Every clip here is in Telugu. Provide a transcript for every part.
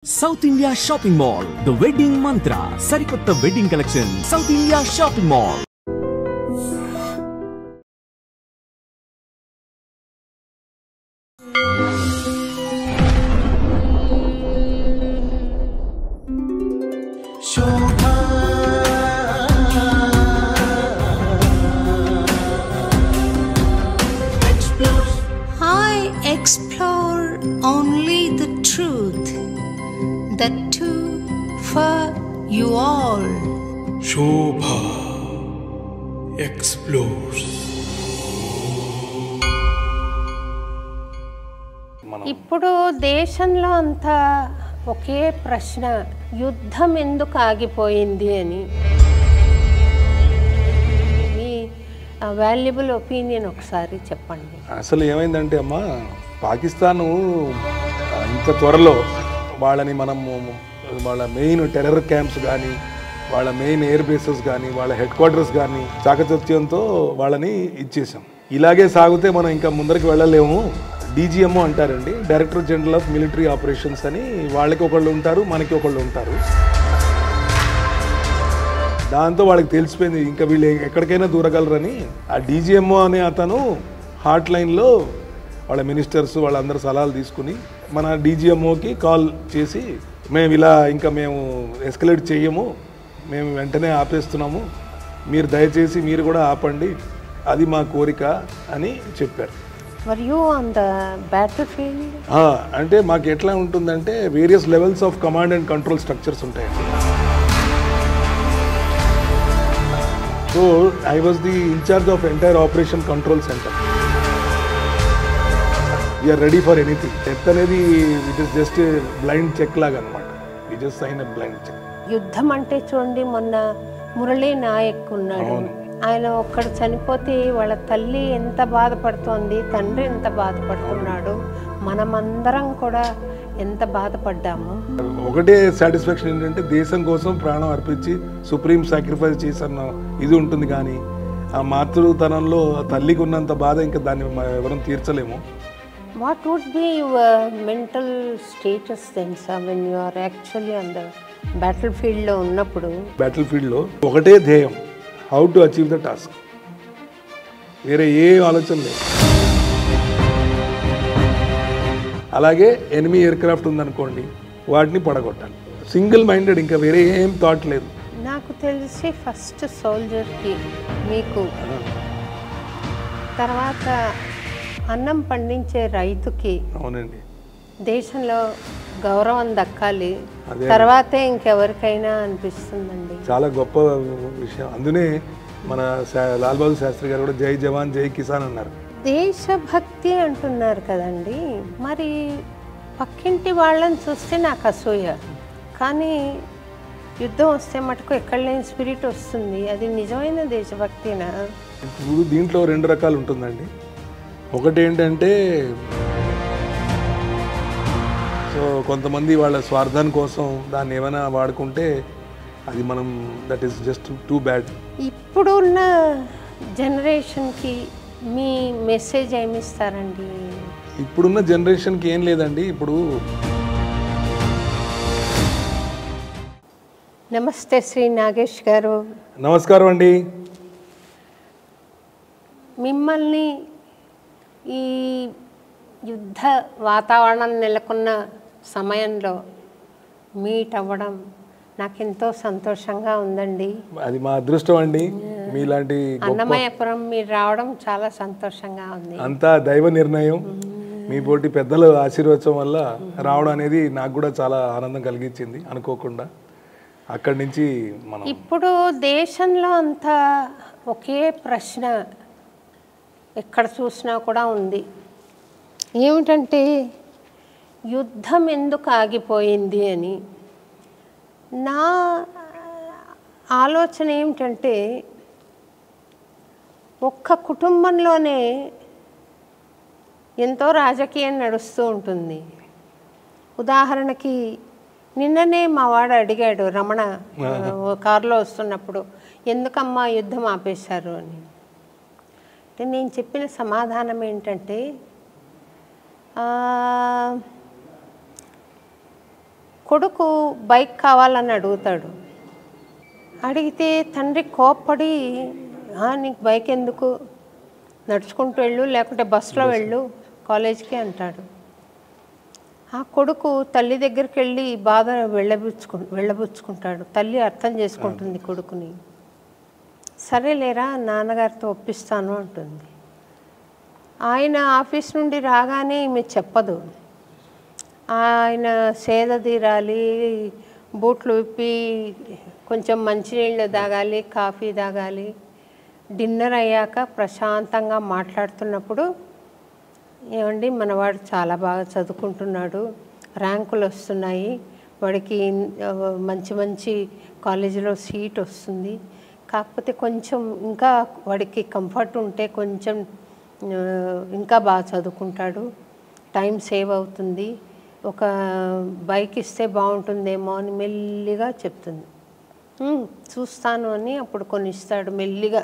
South India Shopping Mall, The Wedding Mantra, Sarikotta Wedding Collection, South India Shopping Mall. I explore only the truth, that too for you all. Shobha explores. ఇప్పుడు దేశంలో అంతా ఒకే ప్రశ్న, యుద్ధం ఎందుకు ఆగిపోయింది అని. మీ వాల్యుబుల్ ఒపీనియన్ ఒకసారి చెప్పండి. అసలు ఏమైందంటే అమ్మా, పాకిస్తాను ఇంత త్వరలో వాళ్ళని మనము వాళ్ళ మెయిన్ టెర్రర్ క్యాంప్స్ కానీ, వాళ్ళ మెయిన్ ఎయిర్ బేసెస్ కానీ, వాళ్ళ హెడ్ క్వార్టర్స్ కానీ చాకచత్యంతో వాళ్ళని ఇచ్చేసాం. ఇలాగే సాగితే మనం ఇంకా ముందరికి వెళ్ళలేము. డీజీఎంఓ అంటారండి, director general of military operations అని. వాళ్ళకి ఒకళ్ళు ఉంటారు, మనకి ఒకళ్ళు ఉంటారు. దాంతో వాళ్ళకి తెలిసిపోయింది ఇంకా వీళ్ళు ఎక్కడికైనా దూరగలరని. ఆ డీజీఎంఓ అనే అతను హాట్ లైన్లో వాళ్ళ మినిస్టర్స్ వాళ్ళందరూ సలహాలు తీసుకుని మన డీజీఎంఓకి కాల్ చేసి, మేము ఇలా ఇంకా మేము ఎస్కలేట్ చేయము, మేము వెంటనే ఆపేస్తున్నాము, మీరు దయచేసి మీరు కూడా ఆపండి, అది మా కోరిక అని చెప్పారు. Were you on the battlefield? అంటే మాకు ఎట్లా ఉంటుందంటే various levels of command and control structures ఉంటాయండి. So I was the incharge of entire operation control centre. We're ready for anything. Death అనేది it is just blind cheque లాగా అనమాట. We just sign a blind cheque. యుద్ధం అంటే చూడండి, మొన్న మురళీ నాయక్ ఉన్నాడు, ఆయన ఒక్కడు చనిపోతే వాళ్ళ తల్లి ఎంత బాధపడుతోంది, తండ్రి ఎంత బాధపడుతున్నాడు, మనమందరం కూడా ఎంత బాధపడ్డాము. ఒకటే సాటిస్ఫాక్షన్ ఏంటంటే దేశం కోసం ప్రాణం అర్పించి సుప్రీం సాక్రిఫైస్ చేసిన ఇది ఉంటుంది. కానీ ఆ మాతృతనంలో తల్లికి ఉన్నంత బాధ ఇంకా దాన్ని ఎవరం తీర్చలేము. What would be your mental status then, sir, when you are actually on the battlefield లో ఉన్నప్పుడు? బ్యాటిల్ ఫీల్డ్లో ఒకటే ధ్యేయం, how to achieve the task. వేరే ఏ ఆలోచన లేదు. అలాగే ఎనిమీ ఎయిర్ క్రాఫ్ట్ ఉందనుకోండి, వాటిని పడగొట్టాలి. సింగిల్ మైండెడ్, ఇంకా వేరే ఏం థాట్ లేదు. నాకు తెలిసి ఫస్ట్ సోల్జర్కి, మీకు తర్వాత అన్నం పండించే రైతుకి, అవునండి, దేశంలో గౌరవం దక్కాలి, తర్వాతే ఇంకెవరికైనా అనిపిస్తుందండి. చాలా గొప్ప విషయం. అందునే మన లాల్ బహదూర్ శాస్త్రి గారు కూడా జై జవాన్ జై కిసాన్ అన్నారు. దేశభక్తి అంటున్నారు కదండి, మరి పక్కింటి వాళ్ళని చూస్తే నాకు అసూయ, కానీ యుద్ధం వస్తే మటుకు ఎక్కడ లేని స్పిరిట్ వస్తుంది. అది నిజమైన దేశభక్తినా? ఇప్పుడు దీంట్లో రెండు రకాలు ఉంటుందండి. ఒకటి ఏంటంటే, సో కొంతమంది వాళ్ళ స్వార్థాని కోసం దాన్ని ఏమైనా వాడుకుంటే అది మనం that is just too bad. ఇప్పుడున్న జనరేషన్కి మీ మెసేజ్ ఏమిస్తారండి? ఇప్పుడున్న జనరేషన్కి ఏం లేదండి. ఇప్పుడు నమస్తే శ్రీ నాగేష్ గారు. నమస్కారం అండి. మిమ్మల్ని ఈ యుద్ధ వాతావరణం నెలకొన్న సమయంలో మీట్ అవ్వడం నాకెంతో సంతోషంగా ఉందండి. అది మా అదృష్టం అండి. మీలాంటి అన్నమయ్యపురం మీరు రావడం చాలా సంతోషంగా ఉంది. అంతా దైవ నిర్ణయం. మీ పోటీ పెద్దల ఆశీర్వచనం వల్ల రావడం అనేది నాకు కూడా చాలా ఆనందం కలిగించింది అనుకోకుండా. అక్కడి నుంచి మనం ఇప్పుడు దేశంలో అంతా ఒకే ప్రశ్న ఎక్కడ చూసినా కూడా ఉంది, ఏమిటంటే యుద్ధం ఎందుకు ఆగిపోయింది అని. నా ఆలోచన ఏమిటంటే, ఒక్క కుటుంబంలోనే ఎంతో రాజకీయం నడుస్తూ ఉంటుంది. ఉదాహరణకి నిన్ననే మా వాడు అడిగాడు, రమణ కారులో వస్తున్నప్పుడు, ఎందుకమ్మా యుద్ధం ఆపేశారు అని. అంటే నేను చెప్పిన సమాధానం ఏంటంటే, కొడుకు బైక్ కావాలని అడుగుతాడు. అడిగితే తండ్రి కోప్పడి, నీకు బైక్ ఎందుకు, నడుచుకుంటూ వెళ్ళు లేకుంటే బస్సులో వెళ్ళు కాలేజీకి అంటాడు. ఆ కొడుకు తల్లి దగ్గరికి వెళ్ళి బాధ వెళ్ళబుచ్చుకుంటాడు. తల్లి అర్థం చేసుకుంటుంది కొడుకుని. సరేలేరా నాన్నగారితో ఒప్పిస్తాను అంటుంది. ఆయన ఆఫీస్ నుండి రాగానే ఈమె చెప్పదు. ఆయన సేద తీరాలి, బూట్లు విప్పి కొంచెం మంచినీళ్ళు తాగాలి, కాఫీ తాగాలి. డిన్నర్ అయ్యాక ప్రశాంతంగా మాట్లాడుతున్నప్పుడు, ఏమండి మనవాడు చాలా బాగా చదువుకుంటున్నాడు, ర్యాంకులు వస్తున్నాయి, వాడికి మంచి మంచి కాలేజీలో సీట్ వస్తుంది, కాకపోతే కొంచెం ఇంకా వాడికి కంఫర్ట్ ఉంటే కొంచెం ఇంకా బాగా చదువుకుంటాడు, టైం సేవ్ అవుతుంది, ఒక బైక్ ఇస్తే బాగుంటుందేమో అని మెల్లిగా చెప్తుంది. చూస్తాను అని అప్పుడు కొనిస్తాడు మెల్లిగా.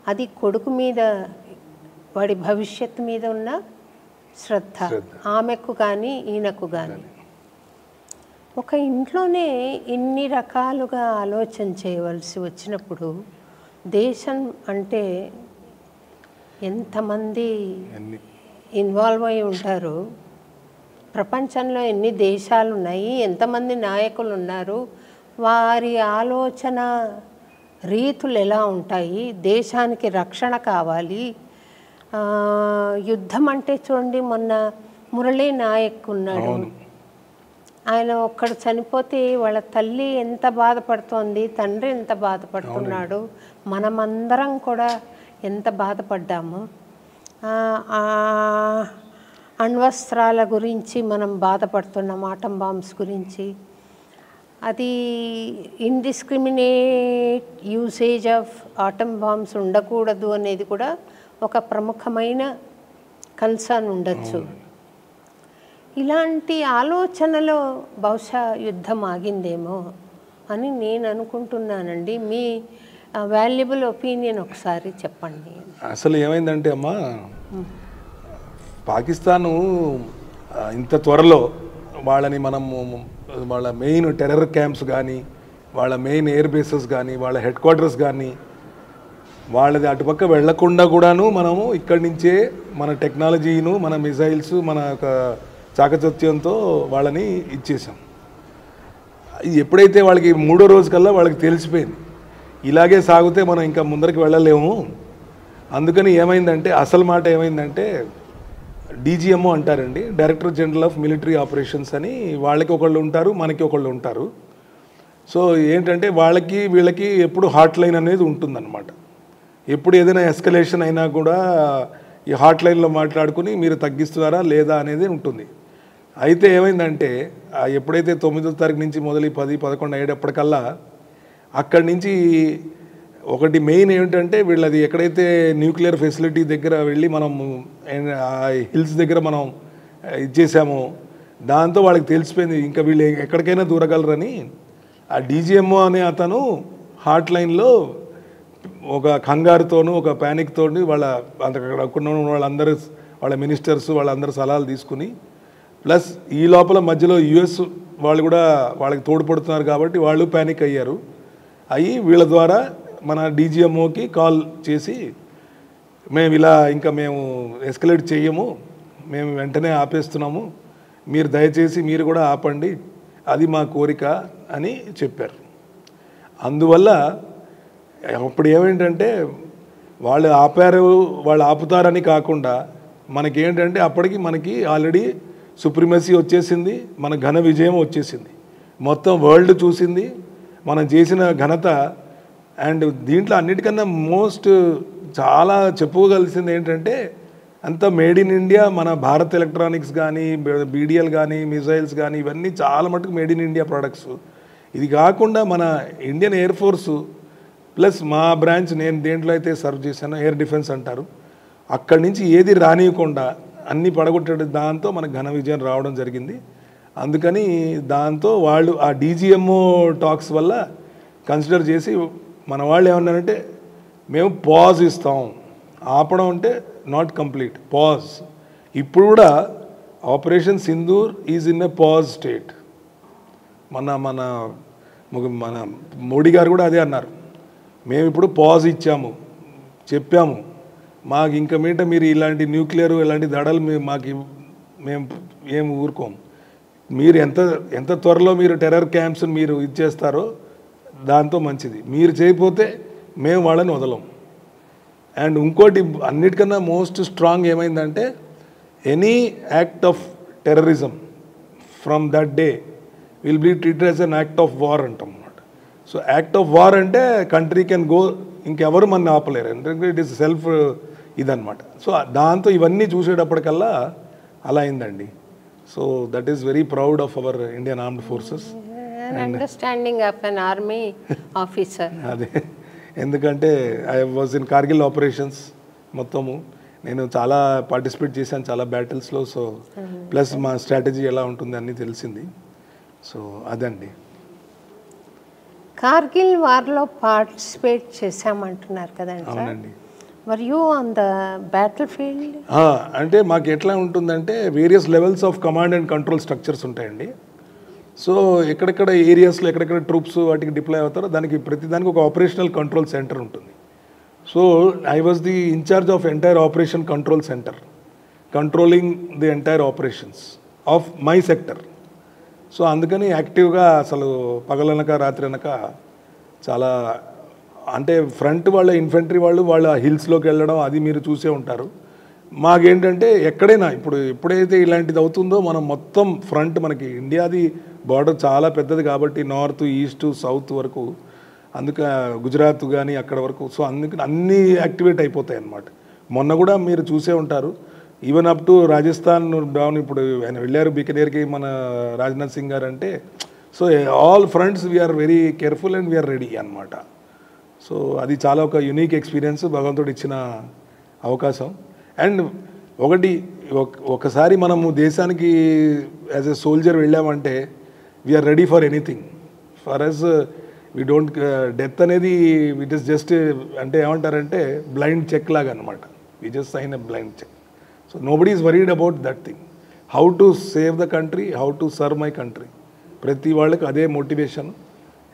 అది కొడుకు మీద, వాడి భవిష్యత్తు మీద ఉన్న శ్రద్ధ, ఆమెకు కానీ ఈయనకు కానీ. ఒక ఇంట్లోనే ఇన్ని రకాలుగా ఆలోచన చేయవలసి వచ్చినప్పుడు దేశం అంటే ఎంతమంది ఇన్వాల్వ్ అయి ఉంటారు, ప్రపంచంలో ఎన్ని దేశాలు ఉన్నాయి, ఎంతమంది నాయకులు ఉన్నారు, వారి ఆలోచన రీతులు ఎలా ఉంటాయి, దేశానికి రక్షణ కావాలి. యుద్ధం అంటే చూడండి, మొన్న మురళీ నాయక్ ఉన్నాడు, ఆయన ఒక్కడు చనిపోతే వాళ్ళ తల్లి ఎంత బాధపడుతోంది, తండ్రి ఎంత బాధపడుతున్నాడు, మనమందరం కూడా ఎంత బాధపడ్డాము. అణ్వస్త్రాల గురించి మనం బాధపడుతున్నాం, ఆటం బాంబ్స్ గురించి. అది indiscriminate usage of atom bombs ఉండకూడదు అనేది కూడా ఒక ప్రముఖమైన కన్సర్న్ ఉండొచ్చు. ఇలాంటి ఆలోచనలో బహుశా యుద్ధం ఆగిందేమో అని నేను అనుకుంటున్నానండి. మీ వాల్యుబుల్ ఒపీనియన్ ఒకసారి చెప్పండి. అసలు ఏమైందంటే అమ్మా, పాకిస్తాను ఇంత త్వరలో వాళ్ళని మనము వాళ్ళ మెయిన్ టెర్రర్ క్యాంప్స్ కానీ, వాళ్ళ మెయిన్ ఎయిర్ బేసెస్ కానీ, వాళ్ళ హెడ్ క్వార్టర్స్ కానీ, వాళ్ళది అటుపక్క వెళ్లకుండా కూడాను మనము ఇక్కడి నుంచే మన టెక్నాలజీను, మన మిసైల్స్, మన యొక్క చాకచత్యంతో వాళ్ళని ఇచ్చేసాం. ఎప్పుడైతే వాళ్ళకి 3వ రోజు కల్లా వాళ్ళకి తెలిసిపోయింది ఇలాగే సాగితే మనం ఇంకా ముందరికి వెళ్ళలేము. అందుకని ఏమైందంటే, అసలు మాట ఏమైందంటే, డీజీఎంఓ అంటారండి, director general of military operations అని, వాళ్ళకి ఒకళ్ళు ఉంటారు, మనకి ఒకళ్ళు ఉంటారు. సో ఏంటంటే వాళ్ళకి వీళ్ళకి ఎప్పుడు హాట్ లైన్ అనేది ఉంటుందన్నమాట. ఎప్పుడు ఏదైనా ఎస్కలేషన్ అయినా కూడా ఈ హాట్ లైన్లో మాట్లాడుకుని మీరు తగ్గిస్తున్నారా లేదా అనేది ఉంటుంది. అయితే ఏమైందంటే, ఎప్పుడైతే 9వ తారీఖు నుంచి మొదలు 10, 11 అయ్యేటప్పటికల్లా అక్కడి నుంచి ఒకటి మెయిన్ ఏమిటంటే, వీళ్ళది ఎక్కడైతే న్యూక్లియర్ ఫెసిలిటీ దగ్గర వెళ్ళి మనం హిల్స్ దగ్గర మనం ఇచ్చేసామో, దాంతో వాళ్ళకి తెలిసిపోయింది ఇంకా వీళ్ళు ఎక్కడికైనా దూరగలరని. ఆ డీజీఎంఓ అనే అతను హాట్ లైన్లో ఒక కంగారుతోనూ ఒక ప్యానిక్తోని అక్కడ వాళ్ళందరూ, వాళ్ళ మినిస్టర్స్ వాళ్ళందరూ సలహాలు తీసుకుని, ప్లస్ ఈ లోపల మధ్యలో యుఎస్ వాళ్ళు కూడా వాళ్ళకి తోడ్పడుతున్నారు కాబట్టి వాళ్ళు ప్యానిక్ అయ్యారు. వీళ్ళ ద్వారా మన డీజీఎంఓకి కాల్ చేసి, మేము ఇలా ఇంకా మేము ఎస్కలేట్ చేయము, మేము వెంటనే ఆపేస్తున్నాము, మీరు దయచేసి మీరు కూడా ఆపండి, అది మా కోరిక అని చెప్పారు. అందువల్ల అప్పుడు ఏమేంటంటే, వాళ్ళు ఆపారు, వాళ్ళు ఆపుతారని కాకుండా మనకేంటంటే అప్పటికి మనకి ఆల్రెడీ సుప్రీమసీ వచ్చేసింది, మన ఘన విజయం వచ్చేసింది, మొత్తం వరల్డ్ చూసింది మనం చేసిన ఘనత. అండ్ దీంట్లో అన్నిటికన్నా చాలా చెప్పుకోగలిసింది ఏంటంటే, అంతా మేడ్ ఇన్ ఇండియా. మన భారత్ ఎలక్ట్రానిక్స్ కానీ, బీడిఎల్ కానీ, మిసైల్స్ కానీ, ఇవన్నీ చాలా మటుకు మేడ్ ఇన్ ఇండియా ప్రొడక్ట్స్. ఇది కాకుండా మన ఇండియన్ ఎయిర్ ఫోర్సు ప్లస్ మా బ్రాంచ్, నేను దేంట్లో అయితే సర్వ్ చేశానో ఎయిర్ డిఫెన్స్ అంటారు, అక్కడి నుంచి ఏది రానియకుండా అన్నీ పడగొట్టే దాంతో మనకు ఘన విజయం రావడం జరిగింది. అందుకని దాంతో వాళ్ళు ఆ డీజీఎంఓ టాక్స్ వల్ల కన్సిడర్ చేసి మన వాళ్ళు ఏమన్నారంటే, మేము పాజ్ ఇస్తాం, ఆపడం అంటే నాట్ కంప్లీట్, పాజ్. ఇప్పుడు కూడా operation Sindoor is in a pause state. మన మన మన మోడీ గారు కూడా అదే అన్నారు, మేము ఇప్పుడు పాజ్ ఇచ్చాము, చెప్పాము, మాకు ఇంకా మీట మీరు ఇలాంటి న్యూక్లియర్ ఇలాంటి దడలు మేము ఏం ఊరుకోము, మీరు ఎంత త్వరలో మీరు టెర్రర్ క్యాంప్స్ మీరు ఇచ్చేస్తారో దాంతో మంచిది, మీరు చేయకపోతే మేము వాళ్ళని వదలం. అండ్ ఇంకోటి అన్నిటికన్నా మోస్ట్ స్ట్రాంగ్ ఏమైందంటే any act of terrorism from that day will be treated as an act of war అంటాం అన్నమాట. సో యాక్ట్ ఆఫ్ వార్ అంటే కంట్రీ కెన్ గో, ఇంకెవరు మన ఆపలేరు, ఎందుకంటే ఇట్ ఈస్ సెల్ఫ్ ఇదన్నమాట. సో దాంతో ఇవన్నీ చూసేటప్పటికల్లా అలా అయిందండి. So that is very proud of our Indian armed forces. Understanding of an army officer. అదే, ఎందుకంటే I was in Kargil operations మొత్తము నేను చాలా పార్టిసిపేట్ చేశాను చాలా బ్యాటిల్స్లో. సో ప్లస్ మా స్ట్రాటజీ ఎలా ఉంటుంది అన్నీ తెలిసింది. సో అదండి. కార్గిల్ వార్లో పార్టిసిపేట్ చేశామంటున్నారు కదండి. అవునండి. వర్ you on the battlefield? అంటే మాకు ఎట్లా ఉంటుందంటే various levels of command and control structures ఉంటాయండి. సో ఎక్కడెక్కడ ఏరియాస్లో ఎక్కడెక్కడ ట్రూప్స్ వాటికి డిప్లాయ్ అవుతారో దానికి ప్రతిదానికి ఒక ఆపరేషనల్ కంట్రోల్ సెంటర్ ఉంటుంది. So I was the incharge of entire operation control centre, controlling the entire operations of my sector. So అందుకని యాక్టివ్గా అసలు పగలనక రాత్రి అనక చాలా, అంటే ఫ్రంట్ వాళ్ళ ఇన్ఫెంట్రీ వాళ్ళ హిల్స్లోకి వెళ్ళడం అది మీరు చూసే ఉంటారు. మాకేంటంటే ఎక్కడైనా ఎప్పుడైతే ఇలాంటిది అవుతుందో మనం మొత్తం ఫ్రంట్, మనకి ఇండియాది బార్డర్ చాలా పెద్దది కాబట్టి నార్త్ ఈస్ట్ సౌత్ వరకు, అందుకే గుజరాత్ కానీ అక్కడ వరకు. సో అందుకని అన్నీ యాక్టివేట్ అయిపోతాయి అన్నమాట. మొన్న కూడా మీరు చూసే ఉంటారు, even up to Rajasthan down. ఇప్పుడు ఆయన వెళ్ళారు బీకనేర్కి మన రాజ్నాథ్ సింగ్ గారు అంటే. So all fronts we are very careful and we are ready అన్నమాట. సో అది చాలా ఒక యూనిక్ ఎక్స్పీరియన్స్, భగవంతుడు ఇచ్చిన అవకాశం. అండ్ ఒకసారి మనము దేశానికి యాజ్ ఎ సోల్జర్ వెళ్ళామంటే we are ready for anything. For us we don't, death అనేది ఇట్ ఈస్ జస్ట్, అంటే ఏమంటారంటే బ్లైండ్ చెక్ లాగా అనమాట. We just sign a blind cheque. So nobody is worried about that thing, how to save the country, how to serve my country. ప్రతి వాళ్ళకి అదే మోటివేషన్.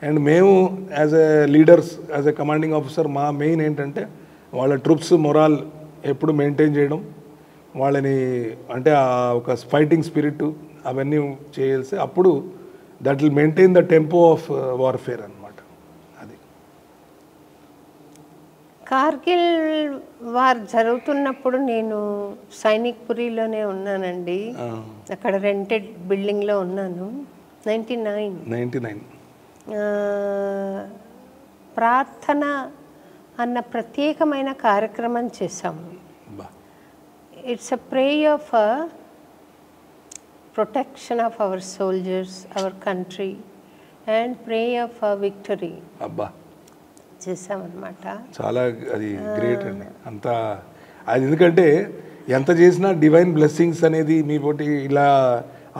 అండ్ మేము as a leaders, as a commanding officer, మా మెయిన్ ఏంటంటే వాళ్ళ ట్రూప్స్ మొరాల్ ఎప్పుడు మెయింటైన్ చేయడం, వాళ్ళని అంటే ఒక ఫైటింగ్ స్పిరిట్ అవన్నీ చేయాల్సి, అప్పుడు that will maintain the tempo of warfare అనమాట. అది కార్గిల్ వార్ జరుగుతున్నప్పుడు నేను సైనిక్ పురిలోనే ఉన్నానండి. అక్కడ రెంటెడ్ బిల్డింగ్లో ఉన్నాను. 99 ప్రార్థన అన్న ప్రత్యేకమైన కార్యక్రమం చేశాము. It's a prayer for protection of our soldiers, our country, and prayer for victory చేసామన్నమాట. చాలా అది గ్రేట్ అండి. అంత అది ఎందుకంటే ఎంత చేసినా డివైన్ బ్లెస్సింగ్స్ అనేది మీ పోటీ ఇలా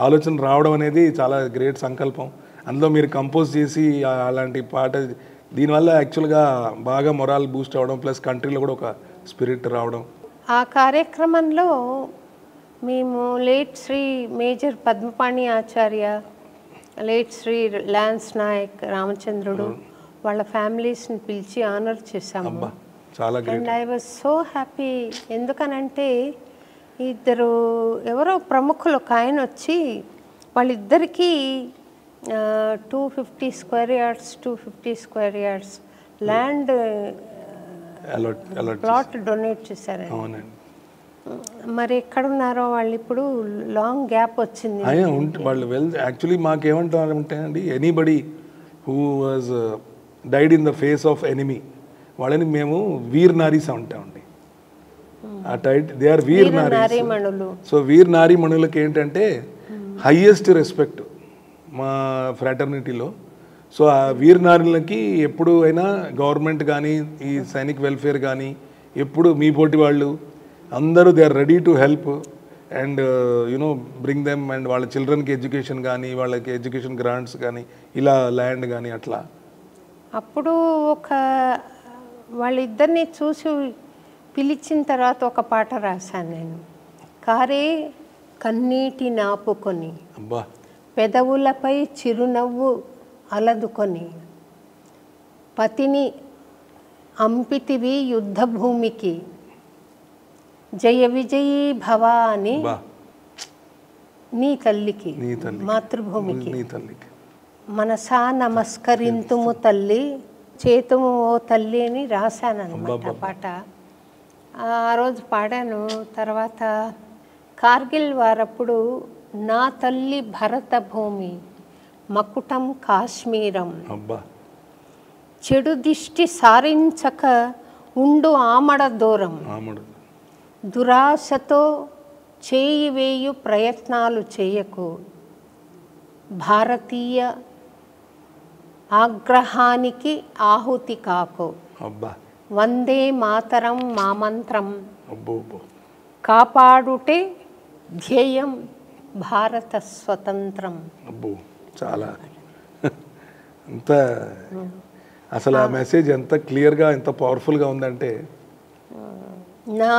ఆలోచన రావడం అనేది చాలా గ్రేట్ సంకల్పం. అందులో మీరు కంపోజ్ చేసి అలాంటి పాట, దీనివల్ల యాక్చువల్గా బాగా మొరాల్ బూస్ట్ అవ్వడం, ప్లస్ కంట్రీలో కూడా ఒక స్పిరిట్ రావడం. ఆ కార్యక్రమంలో మేము లేట్ శ్రీ మేజర్ పద్మపాణి ఆచార్య, లేట్ శ్రీ లాన్స్ నాయక్ రామచంద్రుడు వాళ్ళ ఫ్యామిలీస్ని పిలిచి ఆనర్ చేశాము. చాలా great. And I was so happy. ఎందుకనంటే ఎవరో ప్రముఖులు ఒక ఆయన వచ్చి వాళ్ళిద్దరికీ 250 square yards land plot donate చేశారండి. మరి ఎక్కడున్నారో వాళ్ళు, ఇప్పుడు లాంగ్ గ్యాప్ వచ్చింది వాళ్ళు యాక్చువల్లీ మాకేమంటారంటే అండి, anybody who was died in the face of enemy వాళ్ళని మేము వీర్ నారీస్ అంటామండి. ఆ టైట్ దే ఆర్ వీర్ నారీమణులు. సో వీర్ నారీమణులకి ఏంటంటే హైయెస్ట్ రెస్పెక్ట్ మా ఫ్రాటర్నిటీలో. సో ఆ వీర్ నారీలకి ఎప్పుడు అయినా గవర్నమెంట్ కానీ ఈ సైనిక్ వెల్ఫేర్ కానీ ఎప్పుడు మీ పోటీ వాళ్ళు అందరూ they are ready to help and you know bring them. And వాళ్ళ చిల్డ్రన్కి ఎడ్యుకేషన్ కానీ, వాళ్ళకి ఎడ్యుకేషన్ గ్రాంట్స్ కానీ, ఇలా ల్యాండ్ కానీ అట్లా. అప్పుడు వాళ్ళిద్దరిని చూసి పిలిచిన తర్వాత ఒక పాట రాశాను నేను. కారే కన్నీటి నాపుకొని పెదవులపై చిరునవ్వు అలదుకొని పతిని అంపితివి యుద్ధభూమికి జయ విజయీ భవ అని నీ తల్లికి మాతృభూమికి మనసా నమస్కరింతుము తల్లి చేతుము ఓ తల్లి అని రాశానన్నమాట పాట. ఆ రోజు పాడాను. తర్వాత కార్గిల్ వారప్పుడు నా తల్లి భరత భూమి మకుటం కాశ్మీరం చెడు దిష్టి సారించక ఉండు ఆమడ దూరం దురాశతో చేయి వేయు ప్రయత్నాలు చేయకు భారతీయ ఆగ్రహానికి ఆహుతి కాకు వందే మాతరం మా మంత్రం కాపాడుటే ధ్యేయం భారత స్వతంత్రం. చాలా ఎంత అసలు ఆ మెసేజ్ ఎంత క్లియర్గా ఎంత పవర్ఫుల్గా ఉందంటే నా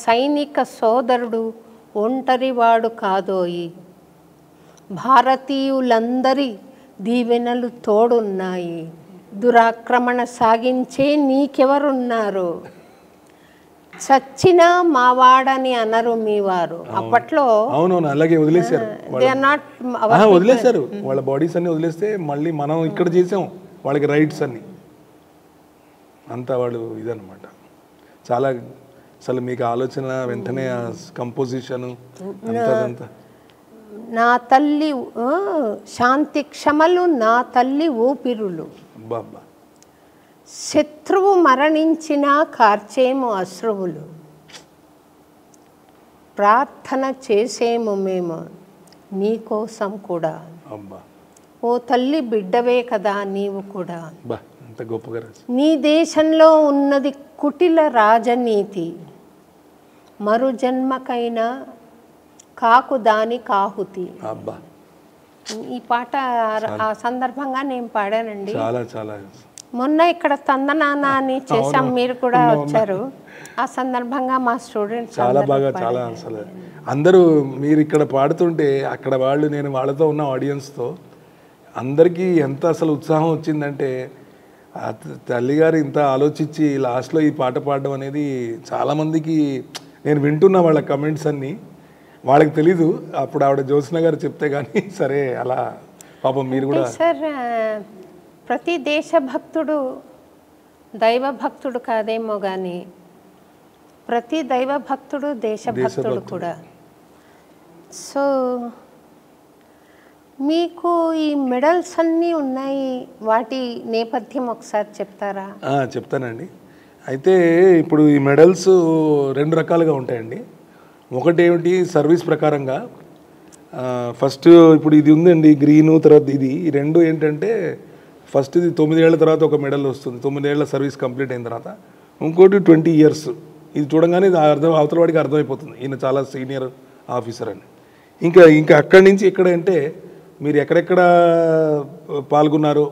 సైనిక సోదరుడు ఒంటరివాడు కాదోయి భారతీయులందరి దీవెనలు తోడున్నాయి దురాక్రమణ సాగించే నీకెవరున్నారు చచ్చినా మావాడని అనరు మీ వారు. అప్పట్లో అవునవును అలాగే వదిలేశారు, వదిలేశారు వాళ్ళ బాడీస్ అన్ని వదిలేస్తే మళ్ళీ మనం ఇక్కడ చేసాం వాళ్ళకి రైట్స్ అన్ని అంతా వాళ్ళు ఇదన్నమాట. చాలా అసలు మీకు ఆలోచన వెంటనే కంపోజిషన్ అంతా నా తల్లి శాంతి క్షమలు నా తల్లి ఊపిరులు శత్రువు మరణించినా కార్చేము అశ్రువులు ప్రార్థన చేసేము మేము నీకోసం కూడా ఓ తల్లి బిడ్డవే కదా నీవు కూడా. నీ దేశంలో ఉన్నది కుటిల రాజనీతి మరు జన్మకైనా కాకు దాని కాహుతి. ఈ పాట ఆ సందర్భంగా నేను పాడానండి. మొన్న ఇక్కడ తందనానా అని చేసాం, మీరు కూడా వచ్చారు. ఆ సందర్భంగా మా స్టూడెంట్స్ చాలా బాగా చాలా అసలు అందరూ మీరు ఇక్కడ పాడుతుంటే అక్కడ వాళ్ళు నేను వాళ్ళతో ఉన్న ఆడియన్స్తో అందరికీ ఎంత అసలు ఉత్సాహం వచ్చిందంటే తల్లిగారు ఇంత ఆలోచించి లాస్ట్లో ఈ పాట పాడడం అనేది చాలామందికి నేను వింటున్నా వాళ్ళ కమెంట్స్ అన్నీ. వాళ్ళకి తెలీదు అప్పుడు ఆవిడ జ్యోత్స్న గారు చెప్తే కానీ సరే అలా పాపం మీరు కూడా. సార్ ప్రతి దేశభక్తుడు దైవభక్తుడు కాదేమో కానీ ప్రతి దైవభక్తుడు దేశభక్తుడు కూడా. సో మీకు ఈ మెడల్స్ అన్నీ ఉన్నాయి, వాటి నేపథ్యం ఒకసారి చెప్తారా? చెప్తానండి. అయితే ఇప్పుడు ఈ మెడల్స్ రెండు రకాలుగా ఉంటాయండి. ఒకటి ఏమిటి సర్వీస్ ప్రకారంగా ఫస్ట్ ఇప్పుడు ఇది ఉందండి గ్రీను, తర్వాత ఇది, ఈ రెండు ఏంటంటే ఫస్ట్ ఇది 9 ఏళ్ల తర్వాత ఒక మెడల్ వస్తుంది, 9 ఏళ్ల సర్వీస్ కంప్లీట్ అయిన తర్వాత. ఇంకోటి 20 ఇయర్స్. ఇది చూడంగానే ఇది అవతల వాడికి అర్థమైపోతుంది ఈయన చాలా సీనియర్ ఆఫీసర్ అని. ఇంకా అక్కడి నుంచి ఎక్కడ అంటే మీరు ఎక్కడెక్కడ పాల్గొన్నారు,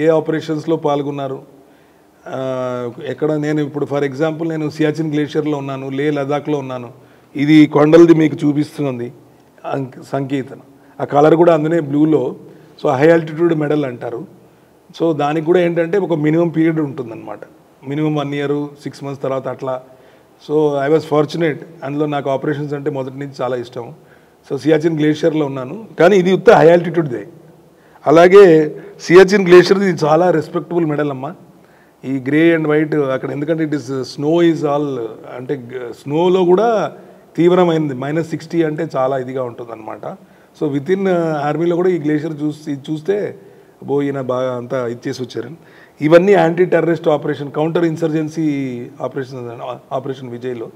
ఏ ఆపరేషన్స్లో పాల్గొన్నారు, ఎక్కడ. నేను ఇప్పుడు ఫర్ ఎగ్జాంపుల్ నేను సియాచిన్ గ్లేషియర్లో ఉన్నాను, లే లదాఖ్లో ఉన్నాను. ఇది కొండలది మీకు చూపిస్తుంది సంకేతం, ఆ కలర్ కూడా అందునే బ్లూలో. సో హై ఆల్టిట్యూడ్ మెడల్ అంటారు. సో దానికి కూడా ఏంటంటే ఒక మినిమం పీరియడ్ ఉంటుందన్నమాట, మినిమం 1 year 6 months తర్వాత అట్లా. సో ఐ వాజ్ ఫార్చునేట్, అందులో నాకు ఆపరేషన్స్ అంటే మొదటి నుంచి చాలా ఇష్టం. సో సియాచిన్ గ్లేషియర్లో ఉన్నాను, కానీ ఇది ఉత్త హై ఆల్టిట్యూడ్దే. అలాగే సియాచిన్ గ్లేషియర్ ఇది చాలా రెస్పెక్టబుల్ మెడల్ అమ్మా. ఈ గ్రే అండ్ వైట్ అక్కడ, ఎందుకంటే it is snow is all, అంటే స్నోలో కూడా తీవ్రమైనది -60 అంటే చాలా ఇదిగా ఉంటుంది అనమాట. సో విత్ ఇన్ ఆర్మీలో కూడా ఈ గ్లేషియర్ చూస్తే ఈయన బాగా అంతా ఇచ్చేసి వచ్చారు. ఇవన్నీ anti terrorist operation, counter insurgency operation విజయ్లో.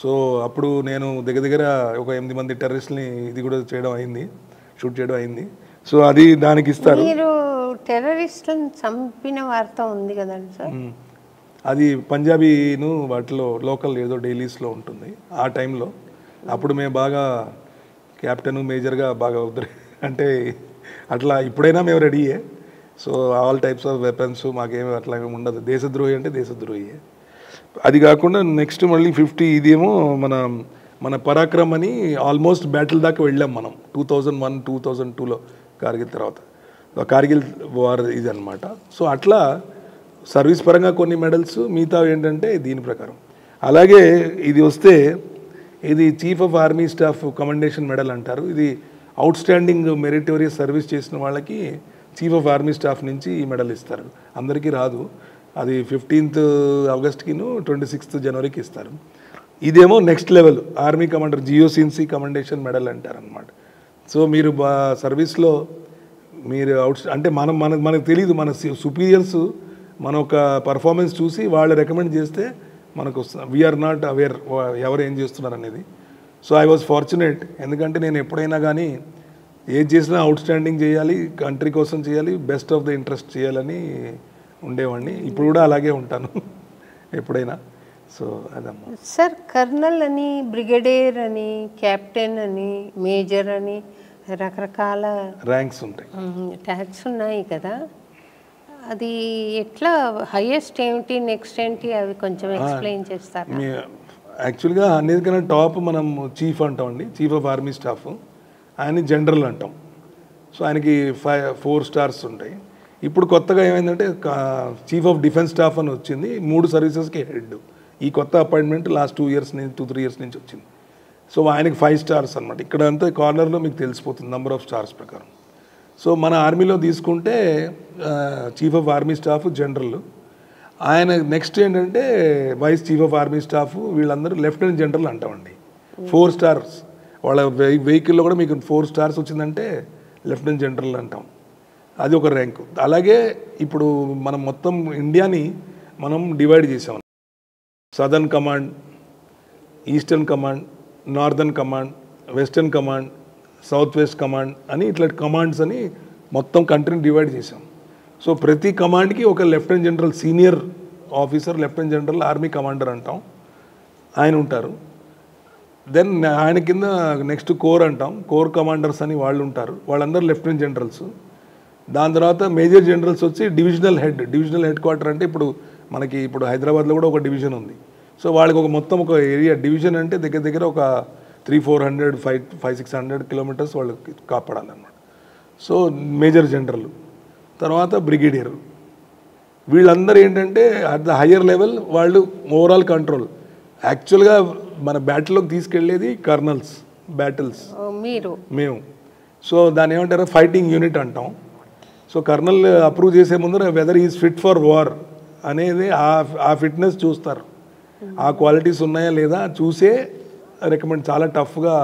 సో అప్పుడు నేను దగ్గర ఒక 8 మంది టెర్రరిస్ట్ని ఇది కూడా చేయడం అయింది, షూట్ చేయడం అయింది. సో అది దానికి ఇస్తారు. మీరు టెర్రరిస్ట్లను చంపిన వార్త ఉంది కదండి సార్, అది పంజాబీను వాటిలో లోకల్ ఏదో డైలీస్లో ఉంటుంది ఆ టైంలో. అప్పుడు మేము బాగా క్యాప్టెన్ మేజర్గా బాగా అంటే అట్లా ఇప్పుడైనా మేము రెడీయే. So all types of weapons మాకేమీ అట్లా ఉండదు. దేశద్రోహి అంటే దేశద్రోహియే. అది కాకుండా నెక్స్ట్ మళ్ళీ 50 ఇదేమో మన మన పరాక్రమ్ అని ఆల్మోస్ట్ బ్యాటిల్ దాకా వెళ్ళాం మనం 2001, 2002లో కార్గిల్ తర్వాత. కార్గిల్ వార్ ఇది అనమాట. సో అట్లా సర్వీస్ పరంగా కొన్ని మెడల్స్, మిగతా ఏంటంటే దీని ప్రకారం. అలాగే ఇది వస్తే ఇది chief of army staff commendation medal అంటారు. ఇది అవుట్ స్టాండింగ్ మెరిటోరియస్ సర్వీస్ చేసిన వాళ్ళకి చీఫ్ ఆఫ్ ఆర్మీ స్టాఫ్ నుంచి ఈ మెడల్ ఇస్తారు. అందరికీ రాదు. అది 15th ఆగస్ట్కిను 26th జనవరికి ఇస్తారు. ఇదేమో next level army commander GOC in C commendation medal అంటారనమాట. సో మీరు సర్వీస్లో మీరు అంటే మనకు తెలియదు, మన సుపీరియర్స్ మన ఒక పర్ఫార్మెన్స్ చూసి వాళ్ళు రికమెండ్ చేస్తే మనకు వీఆర్ నాట్ అవేర్ ఎవరు ఏం చేస్తున్నారు అనేది. సో ఐ వాజ్ ఫార్చునేట్, ఎందుకంటే నేను ఎప్పుడైనా కానీ ఏది చేసినా అవుట్ స్టాండింగ్ చేయాలి, కంట్రీ కోసం చేయాలి, బెస్ట్ ఆఫ్ ద ఇంట్రెస్ట్ చేయాలని ఉండేవాడిని. ఇప్పుడు కూడా అలాగే ఉంటాను ఎప్పుడైనా. సో అదమ్మా. సార్, కర్నల్ అని, బ్రిగేడియర్ అని, కెప్టెన్ అని, మేజర్ అని రకరకాల ర్యాంక్స్ ఉంటాయి, ట్యాగ్స్ ఉన్నాయి కదా. అది ఎట్లా, హైయెస్ట్ ఏమిటి, నెక్స్ట్ ఏంటి, అవి కొంచెం ఎక్స్ప్లెయిన్ చేస్తారా? యాక్చువల్గా అన్నిటికన్నా టాప్ మనం చీఫ్ అంటామండి, చీఫ్ ఆఫ్ ఆర్మీ స్టాఫ్. ఆయన జనరల్ అంటాం. సో ఆయనకి 4 స్టార్స్ ఉంటాయి. ఇప్పుడు కొత్తగా ఏమైందంటే చీఫ్ ఆఫ్ డిఫెన్స్ స్టాఫ్ అని వచ్చింది, 3 సర్వీసెస్కి హెడ్. ఈ కొత్త అపాయింట్మెంట్ లాస్ట్ 2 ఇయర్స్ నుంచి 2-3 ఇయర్స్ నుంచి వచ్చింది. సో ఆయనకి 5 స్టార్స్ అనమాట. ఇక్కడ అంతా కార్నర్లో మీకు తెలిసిపోతుంది నెంబర్ ఆఫ్ స్టార్స్ ప్రకారం. సో మన ఆర్మీలో తీసుకుంటే chief of army staff general, ఆయన నెక్స్ట్ ఏంటంటే vice chief of army staff, వీళ్ళందరూ లెఫ్టినెంట్ జనరల్ అంటామండి. 4 స్టార్స్ వాళ్ళ వెహికల్లో కూడా మీకు 4 స్టార్స్ వచ్చిందంటే లెఫ్టినెంట్ జనరల్ అంటాం. అది ఒక ర్యాంకు. అలాగే ఇప్పుడు మనం మొత్తం ఇండియాని మనం డివైడ్ చేసాం. Southern command, eastern command, northern command, western command, south west command అని ఇట్లా కమాండ్స్ అని మొత్తం కంట్రీని డివైడ్ చేసాం. సో ప్రతి కమాండ్కి ఒక lieutenant general, senior officer, lieutenant general army commander అంటాం, ఆయన ఉంటారు. దెన్ ఆయన కింద నెక్స్ట్ కోర్ అంటాం, కోర్ కమాండర్స్ అని వాళ్ళు ఉంటారు, వాళ్ళందరూ లెఫ్టినెంట్ జనరల్స్. దాని తర్వాత మేజర్ జనరల్స్ వచ్చి డివిజనల్ హెడ్ క్వార్టర్ అంటే ఇప్పుడు హైదరాబాద్లో కూడా ఒక డివిజన్ ఉంది. సో వాళ్ళకి ఒక మొత్తం ఒక ఏరియా, డివిజన్ అంటే దగ్గర దగ్గర ఒక 300-400, 500-600 కిలోమీటర్స్ వాళ్ళకి కాపాడాలన్నమాట. సో మేజర్ జనరల్, తర్వాత బ్రిగేడియర్, వీళ్ళందరూ ఏంటంటే అట్ ద హయ్యర్ లెవెల్ వాళ్ళు ఓవరాల్ కంట్రోల్. యాక్చువల్గా మన బ్యాటిల్లోకి తీసుకెళ్లేది కర్నల్స్, బ్యాటిల్స్ మేము. సో దాన్ని ఏమంటారు, ఫైటింగ్ యూనిట్ అంటాం. సో కర్నల్ అప్రూవ్ చేసే ముందర whether is fit for war అనేది ఆ ఫిట్నెస్ చూస్తారు, ఆ క్వాలిటీస్ ఉన్నాయా లేదా చూసే రికమెండ్. చాలా టఫ్గా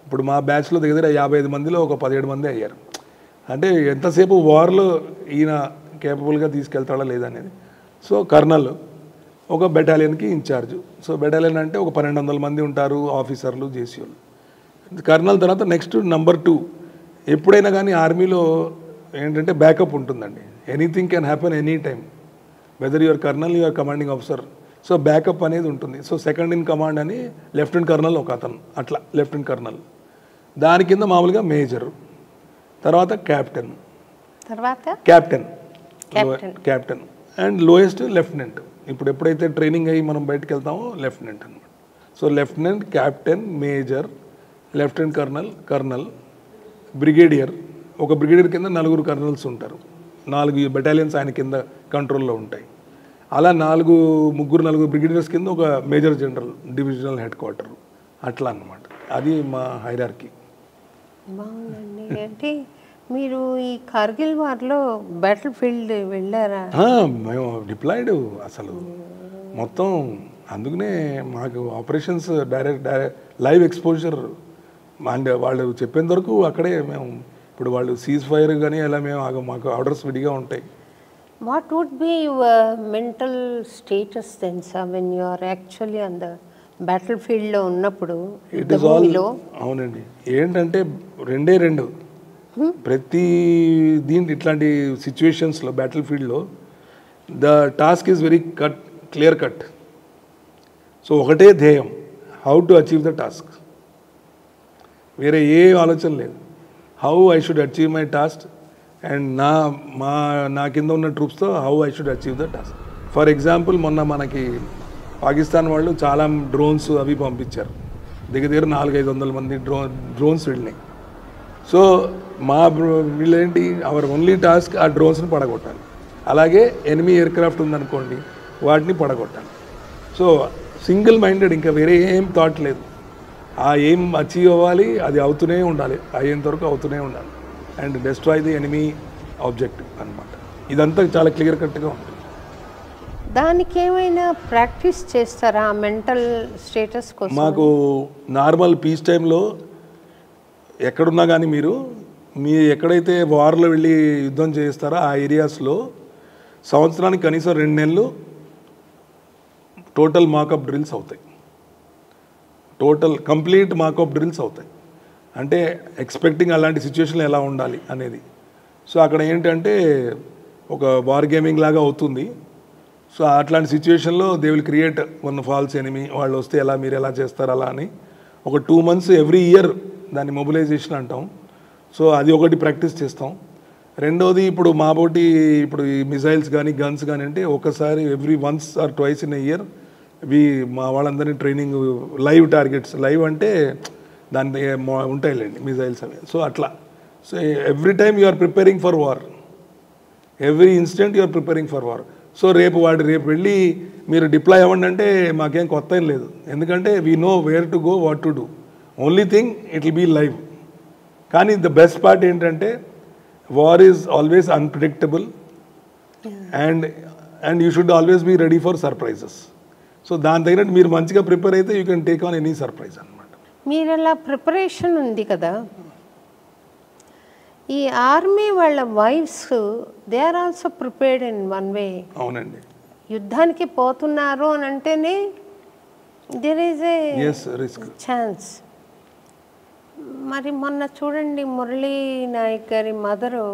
ఇప్పుడు మా బ్యాచ్లో దగ్గర 55 మందిలో ఒక 17 మంది అయ్యారు. అంటే ఎంతసేపు వార్లో ఈయన కేపబుల్గా తీసుకెళ్తాడా లేదా అనేది. సో కర్నల్ ఒక బెటాలియన్కి ఇన్ఛార్జ్. సో బెటాలియన్ అంటే ఒక 1200 మంది ఉంటారు, ఆఫీసర్లు, జేసీఓలు. కర్నల్ తర్వాత నెక్స్ట్ నెంబర్ 2. ఎప్పుడైనా కానీ ఆర్మీలో ఏంటంటే బ్యాకప్ ఉంటుందండి. Anything can happen any time, weather your colonel, your commanding officer. So backup అనేది ఉంటుంది. సో సెకండ్ ఇన్ కమాండ్ అని లెఫ్టినెంట్ కర్నల్ ఒక అతను, అట్లా లెఫ్టినెంట్ కర్నల్. దాని కింద మామూలుగా మేజర్, తర్వాత captain, captain and lowest lieutenant. ఇప్పుడు ఎప్పుడైతే ట్రైనింగ్ అయ్యి మనం బయటకు వెళ్తామో లెఫ్టినెంట్ అనమాట. So lieutenant, captain, major, lieutenant colonel, brigadier. ఒక బ్రిగేడియర్ కింద 4 కర్నల్స్ ఉంటారు, 4 బెటాలియన్స్ ఆయన కింద కంట్రోల్లో ఉంటాయి. అలా 4 బ్రిగేడియర్స్ కింద ఒక major general, divisional head quarter, అట్లా అన్నమాట. అది మా హైరార్కీ. బాగుందండి. అంటే మీరు ఈ కార్గిల్ వార్లో బ్యాటిల్ ఫీల్డ్ వెళ్ళారా? మేము డిప్లాయిడ్ అసలు మొత్తం. అందుకనే మాకు operations direct live exposure. And వాళ్ళు చెప్పేంత వరకు అక్కడే మేము. ఇప్పుడు వాళ్ళు సీజ్ ఫైర్ కానీ అలా మాకు ఆర్డర్స్ విడిగా ఉంటాయి. What would be your mental status then, sir, when you are actually on the battlefield లో ఉన్నప్పుడు? It is all. అవునండి. ఏంటంటే రెండు ప్రతి ఇట్లాంటి సిచ్యువేషన్స్లో బ్యాటిల్ ఫీల్డ్లో the task is very clear cut. So ఒకటే ధ్యేయం, how to achieve the task. వేరే ఏ ఆలోచన లేదు. How I should achieve my task and నా కింద ఉన్న ట్రూప్స్తో how I should achieve the task. For example మొన్న మనకి పాకిస్తాన్ వాళ్ళు చాలా డ్రోన్స్ అవి పంపించారు. దగ్గర 400-500 మంది డ్రోన్స్ వెళ్ళినాయి. సో మా వీళ్ళేంటి అవర్ ఓన్లీ టాస్క్ ఆ డ్రోన్స్ని పడగొట్టాలి. అలాగే ఎనిమీ ఎయిర్క్రాఫ్ట్ ఉందనుకోండి వాటిని పడగొట్టాలి. సో సింగిల్ మైండెడ్, ఇంకా వేరే ఏం థాట్ లేదు. ఆ ఏం అచీవ్ అవ్వాలి, అది అవుతూనే ఉండాలి, అయ్యేంత వరకు అవుతూనే ఉండాలి. And destroy the enemy objective అనమాట. ఇదంతా చాలా క్లియర్ కట్గా ఉంటుంది. దానికి ఏమైనా ప్రాక్టీస్ చేస్తారా మెంటల్ స్టేటస్ కోసం? మాకు నార్మల్ పీస్ టైంలో ఎక్కడున్నా కానీ మీరు ఎక్కడైతే వార్లో వెళ్ళి యుద్ధం చేస్తారో ఆ ఏరియాస్లో సంవత్సరానికి కనీసం 2 నెలలు టోటల్ మాకప్ డ్రిల్స్ అవుతాయి. టోటల్ కంప్లీట్ మాకప్ డ్రిల్స్ అవుతాయి. అంటే ఎక్స్పెక్టింగ్ అలాంటి సిచ్యువేషన్లో ఎలా ఉండాలి అనేది. సో అక్కడ ఏంటంటే ఒక వార్ గేమింగ్ లాగా అవుతుంది. సో అట్లాంటి సిచ్యువేషన్లో they will create one falls enemy, వాళ్ళు వస్తే ఎలా, మీరు ఎలా చేస్తారు అలా అని ఒక 2 months ఎవ్రీ ఇయర్ దాన్ని మొబిలైజేషన్ అంటాం. సో అది ఒకటి ప్రాక్టీస్ చేస్తాం. రెండోది ఇప్పుడు మాబోటి ఇప్పుడు ఈ మిసైల్స్ కానీ గన్స్ కానీ అంటే ఒకసారి every once or twice in a year మా వాళ్ళందరినీ ట్రైనింగ్ లైవ్ టార్గెట్స్, లైవ్ అంటే దాని ఉంటాయిలేండి మిసైల్స్ అవి. సో అట్లా so every time you are preparing for war, every instant you are preparing for war. So రేపు వెళ్ళి మీరు డిప్లాయ్ అవ్వండి అంటే మాకేం కొత్త ఏం లేదు. ఎందుకంటే we know where to go, what to do. Only thing it will be live. కానీ ద బెస్ట్ పార్ట్ ఏంటంటే war is always unpredictable and you should always be ready for surprises. So దాని తగినట్టు మీరు మంచిగా ప్రిపేర్ అయితే you can take on any surprise అనమాట. మీరు అలా ప్రిపరేషన్ ఉంది కదా, ఈ ఆర్మీ వాళ్ళ wives they are also prepared in one way. అవునండి. యుద్ధానికి పోతున్నారు అని అంటేనే there is a risk chance. మరి మొన్న చూడండి మురళీ నాయక్ గారి మదరు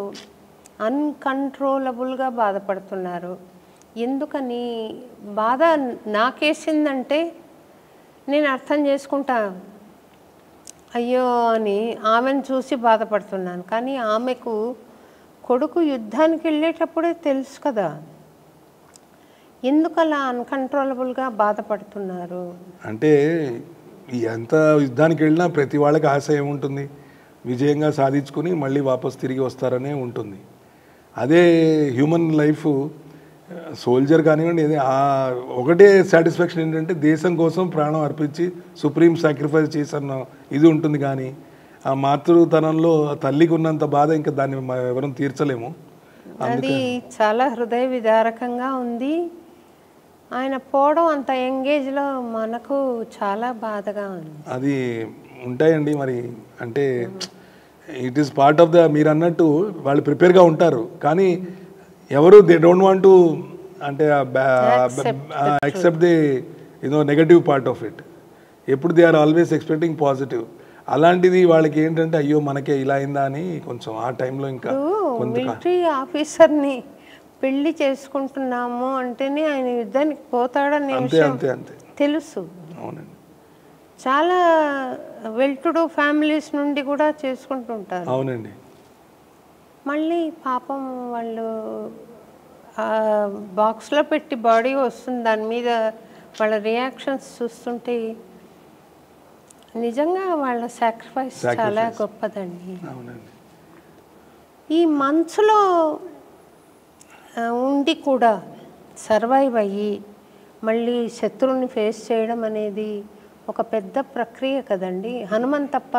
అన్కంట్రోలబుల్గా బాధపడుతున్నారు. ఎందుకని బాధ నాకేసిందంటే నేను అర్థం చేసుకుంటా, అయ్యో అని ఆమెను చూసి బాధపడుతున్నాను. కానీ ఆమెకు కొడుకు యుద్ధానికి వెళ్ళేటప్పుడే తెలుసు కదా, ఎందుకు అలా అన్కంట్రోలబుల్గా బాధపడుతున్నారు అంటే ఎంత యుద్ధానికి వెళ్ళినా ప్రతి వాళ్ళకి ఆశ ఏముంటుంది, విజయంగా సాధించుకుని మళ్ళీ వాపస్ తిరిగి వస్తారనే ఉంటుంది. అదే హ్యూమన్ లైఫ్ సోల్జర్ కానివ్వండి, ఒకటే సాటిస్ఫాక్షన్ ఏంటంటే దేశం కోసం ప్రాణం అర్పించి సుప్రీం సాక్రిఫైస్ చేసన్న ఇది ఉంటుంది. కానీ ఆ మాతృతనంలో తల్లికి ఉన్నంత బాధ ఇంకా దాన్ని ఎవరం తీర్చలేము. అది చాలా హృదయ విదారకంగా ఉంది. ఆయన పోవడం అంత యంగేజ్లో మనకు చాలా బాధగా ఉంది. అది ఉంటాయండి మరి. అంటే it is part of the, మీరు అన్నట్టు వాళ్ళు ప్రిపేర్గా ఉంటారు కానీ ఎవరు దే డోంట్ వాంట్ టు అంటే accept the negative part of it. ఎప్పుడు they are always expecting positive. అలాంటిది వాళ్ళకి ఏంటంటే అయ్యో మనకే ఇలా అయిందా అని కొంచెం ఆ టైంలో ఇంకా మిలిటరీ ఆఫీసర్ని పెళ్లి చేసుకుంటున్నాము అంటేనే ఆయన యుద్ధానికి పోతాడని తెలుసు. అవునండి. చాలా వెల్ టు డూ ఫ్యామిలీస్ నుండి కూడా చేసుకుంటుంటారు. అవునండి. మళ్ళీ పాపం వాళ్ళు బాక్స్లో పెట్టి బాడీ వస్తుంది, దాని మీద వాళ్ళ రియాక్షన్స్ చూస్తుంటే నిజంగా వాళ్ళ సాక్రిఫైస్ చాలా గొప్పదండి. ఈ మంత్స్లో ఉండి కూడా సర్వైవ్ అయ్యి మళ్ళీ శత్రువుని ఫేస్ చేయడం అనేది ఒక పెద్ద ప్రక్రియ కదండి. హనుమంతప్ప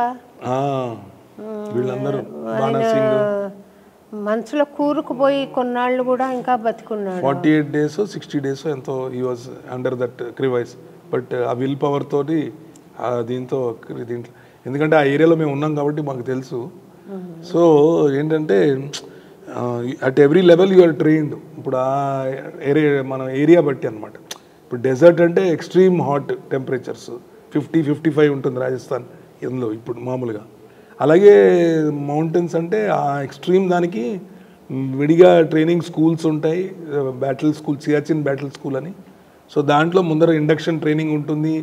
మనసులో కూరుకుపోయి కొన్నాళ్ళు కూడా ఇంకా బతికున్నాడు. 48 days 60 days ఎంతో he was under that crevice. But ఆ విల్ పవర్ తోటి దీంట్లో ఎందుకంటే ఆ ఏరియాలో మేము ఉన్నాం కాబట్టి మాకు తెలుసు. సో ఏంటంటే at every level you are trained. ఇప్పుడు ఆ మన ఏరియా బట్టి అనమాట. ఇప్పుడు డెజర్ట్ అంటే ఎక్స్ట్రీమ్ హాట్ టెంపరేచర్స్ 50-55 ఉంటుంది రాజస్థాన్ ఇందులో ఇప్పుడు మామూలుగా. అలాగే మౌంటైన్స్ అంటే ఆ ఎక్స్ట్రీమ్ దానికి విడిగా ట్రైనింగ్ స్కూల్స్ ఉంటాయి. Battle school, Siachen battle school అని. సో దాంట్లో ముందర ఇండక్షన్ ట్రైనింగ్ ఉంటుంది.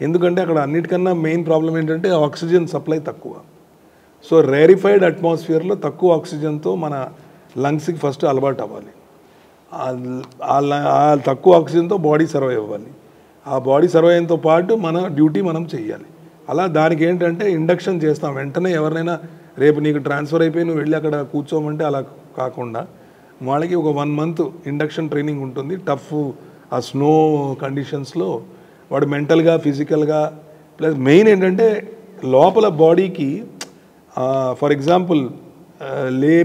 ఎందుకంటే అక్కడ అన్నిటికన్నా మెయిన్ ప్రాబ్లం ఏంటంటే ఆక్సిజన్ సప్లై తక్కువ. సో రేరిఫైడ్ అట్మాస్ఫియర్లో తక్కువ ఆక్సిజన్తో మన లంగ్స్కి ఫస్ట్ అలవాటు అవ్వాలి. ఆ తక్కువ ఆక్సిజన్తో బాడీ సర్వైవ్ అవ్వాలి. ఆ బాడీ సర్వైవ్తో పాటు మన డ్యూటీ మనం చేయాలి. అలా దానికి ఏంటంటే ఇండక్షన్ చేస్తాం వెంటనే. ఎవరినైనా రేపు నీకు ట్రాన్స్ఫర్ అయిపోయి నువ్వు వెళ్ళి అక్కడ కూర్చోమంటే అలా కాకుండా వాళ్ళకి ఒక 1 month ఇండక్షన్ ట్రైనింగ్ ఉంటుంది. టఫ్ ఆ స్నో కండిషన్స్లో వాడు మెంటల్గా ఫిజికల్గా ప్లస్ మెయిన్ ఏంటంటే లోపల బాడీకి ఫర్ ఎగ్జాంపుల్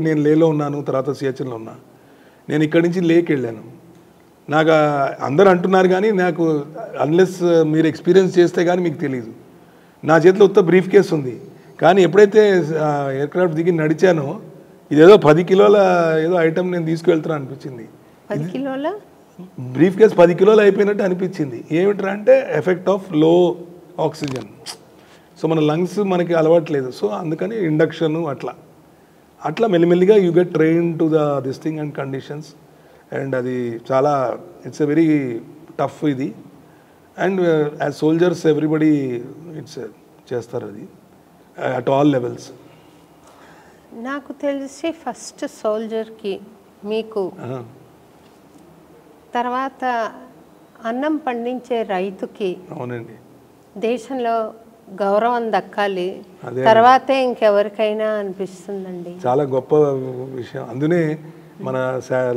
నేను లేలో ఉన్నాను, తర్వాత సియాచిన్లో ఉన్నా. నేను ఇక్కడి నుంచి లేకి వెళ్ళాను. నాకు అందరూ అంటున్నారు కానీ నాకు అన్లెస్ మీరు ఎక్స్పీరియన్స్ చేస్తే కానీ మీకు తెలియదు. నా చేతిలో ఉత్త బ్రీఫ్ కేస్ ఉంది, కానీ ఎప్పుడైతే ఎయిర్క్రాఫ్ట్ దిగి నడిచానో ఇదేదో 10 కిలోల ఏదో ఐటమ్ నేను తీసుకువెళ్తున్నా అనిపించింది. 10 కిలోల బ్రీఫ్ కేస్ 10 కిలోలు అయిపోయినట్టు అనిపించింది. ఏమిట్రా అంటే ఎఫెక్ట్ ఆఫ్ లో ఆక్సిజన్. సో మన లంగ్స్ మనకి అలవాట్లేదు. సో అందుకని ఇండక్షన్ అట్లా మెల్లిమెల్లిగా you get train to this thing and conditions. And అది చాలా ఇట్స్ ఎ వెరీ టఫ్ ఇది. అండ్ యాజ్ సోల్జర్స్ ఎవ్రీబడి చేస్తారు అది అట్ ఆల్ లెవెల్స్. నాకు తెలిసి ఫస్ట్ సోల్జర్కి, మీకు తర్వాత అన్నం పండించే రైతుకి అవునండి దేశంలో గౌరవం దక్కాలి, తర్వాతే ఇంకెవరికైనా అనిపిస్తుందండి. చాలా గొప్ప విషయం. అందునే మన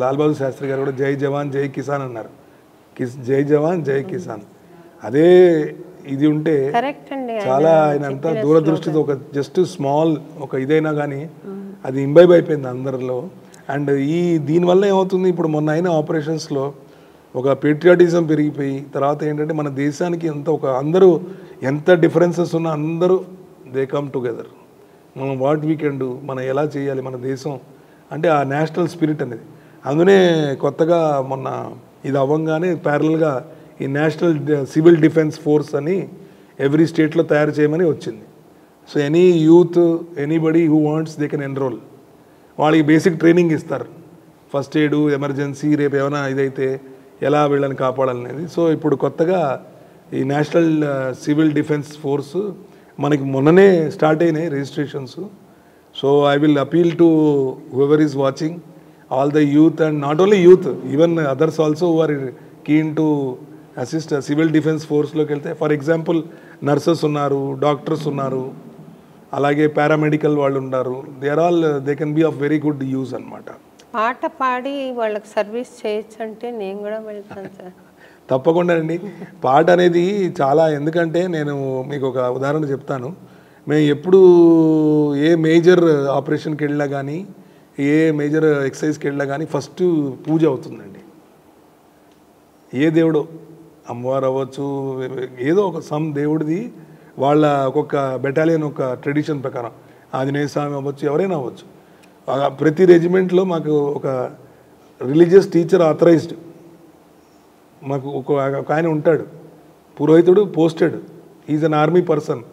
లాల్ బహదూర్ శాస్త్రి గారు కూడా జై జవాన్ జై కిసాన్ అన్నారు. జై జవాన్ జై కిసాన్ అదే ఇది ఉంటే చాలా ఆయన అంతా దూరదృష్టితో ఒక జస్ట్ స్మాల్ ఒక ఇదైనా కానీ అది ఇంబైబ్ అయిపోయింది అందరిలో. అండ్ దీనివల్ల ఏమవుతుంది, ఇప్పుడు మొన్న అయిన ఆపరేషన్స్లో ఒక పేట్రియాటిజం పెరిగిపోయి తర్వాత ఏంటంటే మన దేశానికి అందరూ ఎంత డిఫరెన్సెస్ ఉన్నా అందరూ దే కమ్ టుగెదర్. మనం వాట్ వీ కెన్ డూ, మనం ఎలా చేయాలి మన దేశం అంటే ఆ నేషనల్ స్పిరిట్ అనేది. అందునే కొత్తగా మొన్న ఇది అవ్వంగానే ప్యారల్గా ఈ నేషనల్ సివిల్ డిఫెన్స్ ఫోర్స్ అని ఎవ్రీ స్టేట్లో తయారు చేయమని వచ్చింది. So any youth anybody who wants they can enrol. వాళ్ళకి బేసిక్ ట్రైనింగ్ ఇస్తారు, ఫస్ట్ ఎయిడ్, ఎమర్జెన్సీ, రేపు ఏమైనా ఇదైతే ఎలా వీళ్ళని కాపాడాలనేది. సో ఇప్పుడు కొత్తగా ఈ నేషనల్ సివిల్ డిఫెన్స్ ఫోర్స్ మనకి మొన్ననే స్టార్ట్ అయినాయి registrations. So I will appeal to whoever is watching, all the youth and not only youth, even others also who are keen to assist civil defence ఫోర్స్లోకి వెళ్తే. ఫర్ ఎగ్జాంపుల్ నర్సెస్ ఉన్నారు, డాక్టర్స్ ఉన్నారు, అలాగే పారామెడికల్ వాళ్ళు ఉన్నారు. They can be of very good use అనమాట. పాట పాడి వాళ్ళకి సర్వీస్ చేయొచ్చు అంటే నేను కూడా వెళ్తాను సార్. తప్పకుండా అండి. పాట అనేది చాలా, ఎందుకంటే నేను మీకు ఒక ఉదాహరణ చెప్తాను. మేము ఎప్పుడు ఏ మేజర్ ఆపరేషన్కి వెళ్ళినా కానీ ఏ మేజర్ ఎక్సర్సైజ్కి వెళ్ళినా కానీ ఫస్ట్ పూజ అవుతుందండి. ఏ దేవుడో, అమ్మవారు అవ్వచ్చు, ఏదో ఒక సమ్ దేవుడిది వాళ్ళ ఒక్కొక్క బెటాలియన్ ఒక ట్రెడిషన్ ప్రకారం, ఆంజనేయ స్వామి అవ్వచ్చు, ఎవరైనా అవ్వచ్చు. ప్రతి రెజిమెంట్లో మాకు ఒక రిలీజియస్ టీచర్ ఆథరైజ్డ్ మాకు ఒక ఆయన ఉంటాడు, పురోహితుడు posted, is an army person.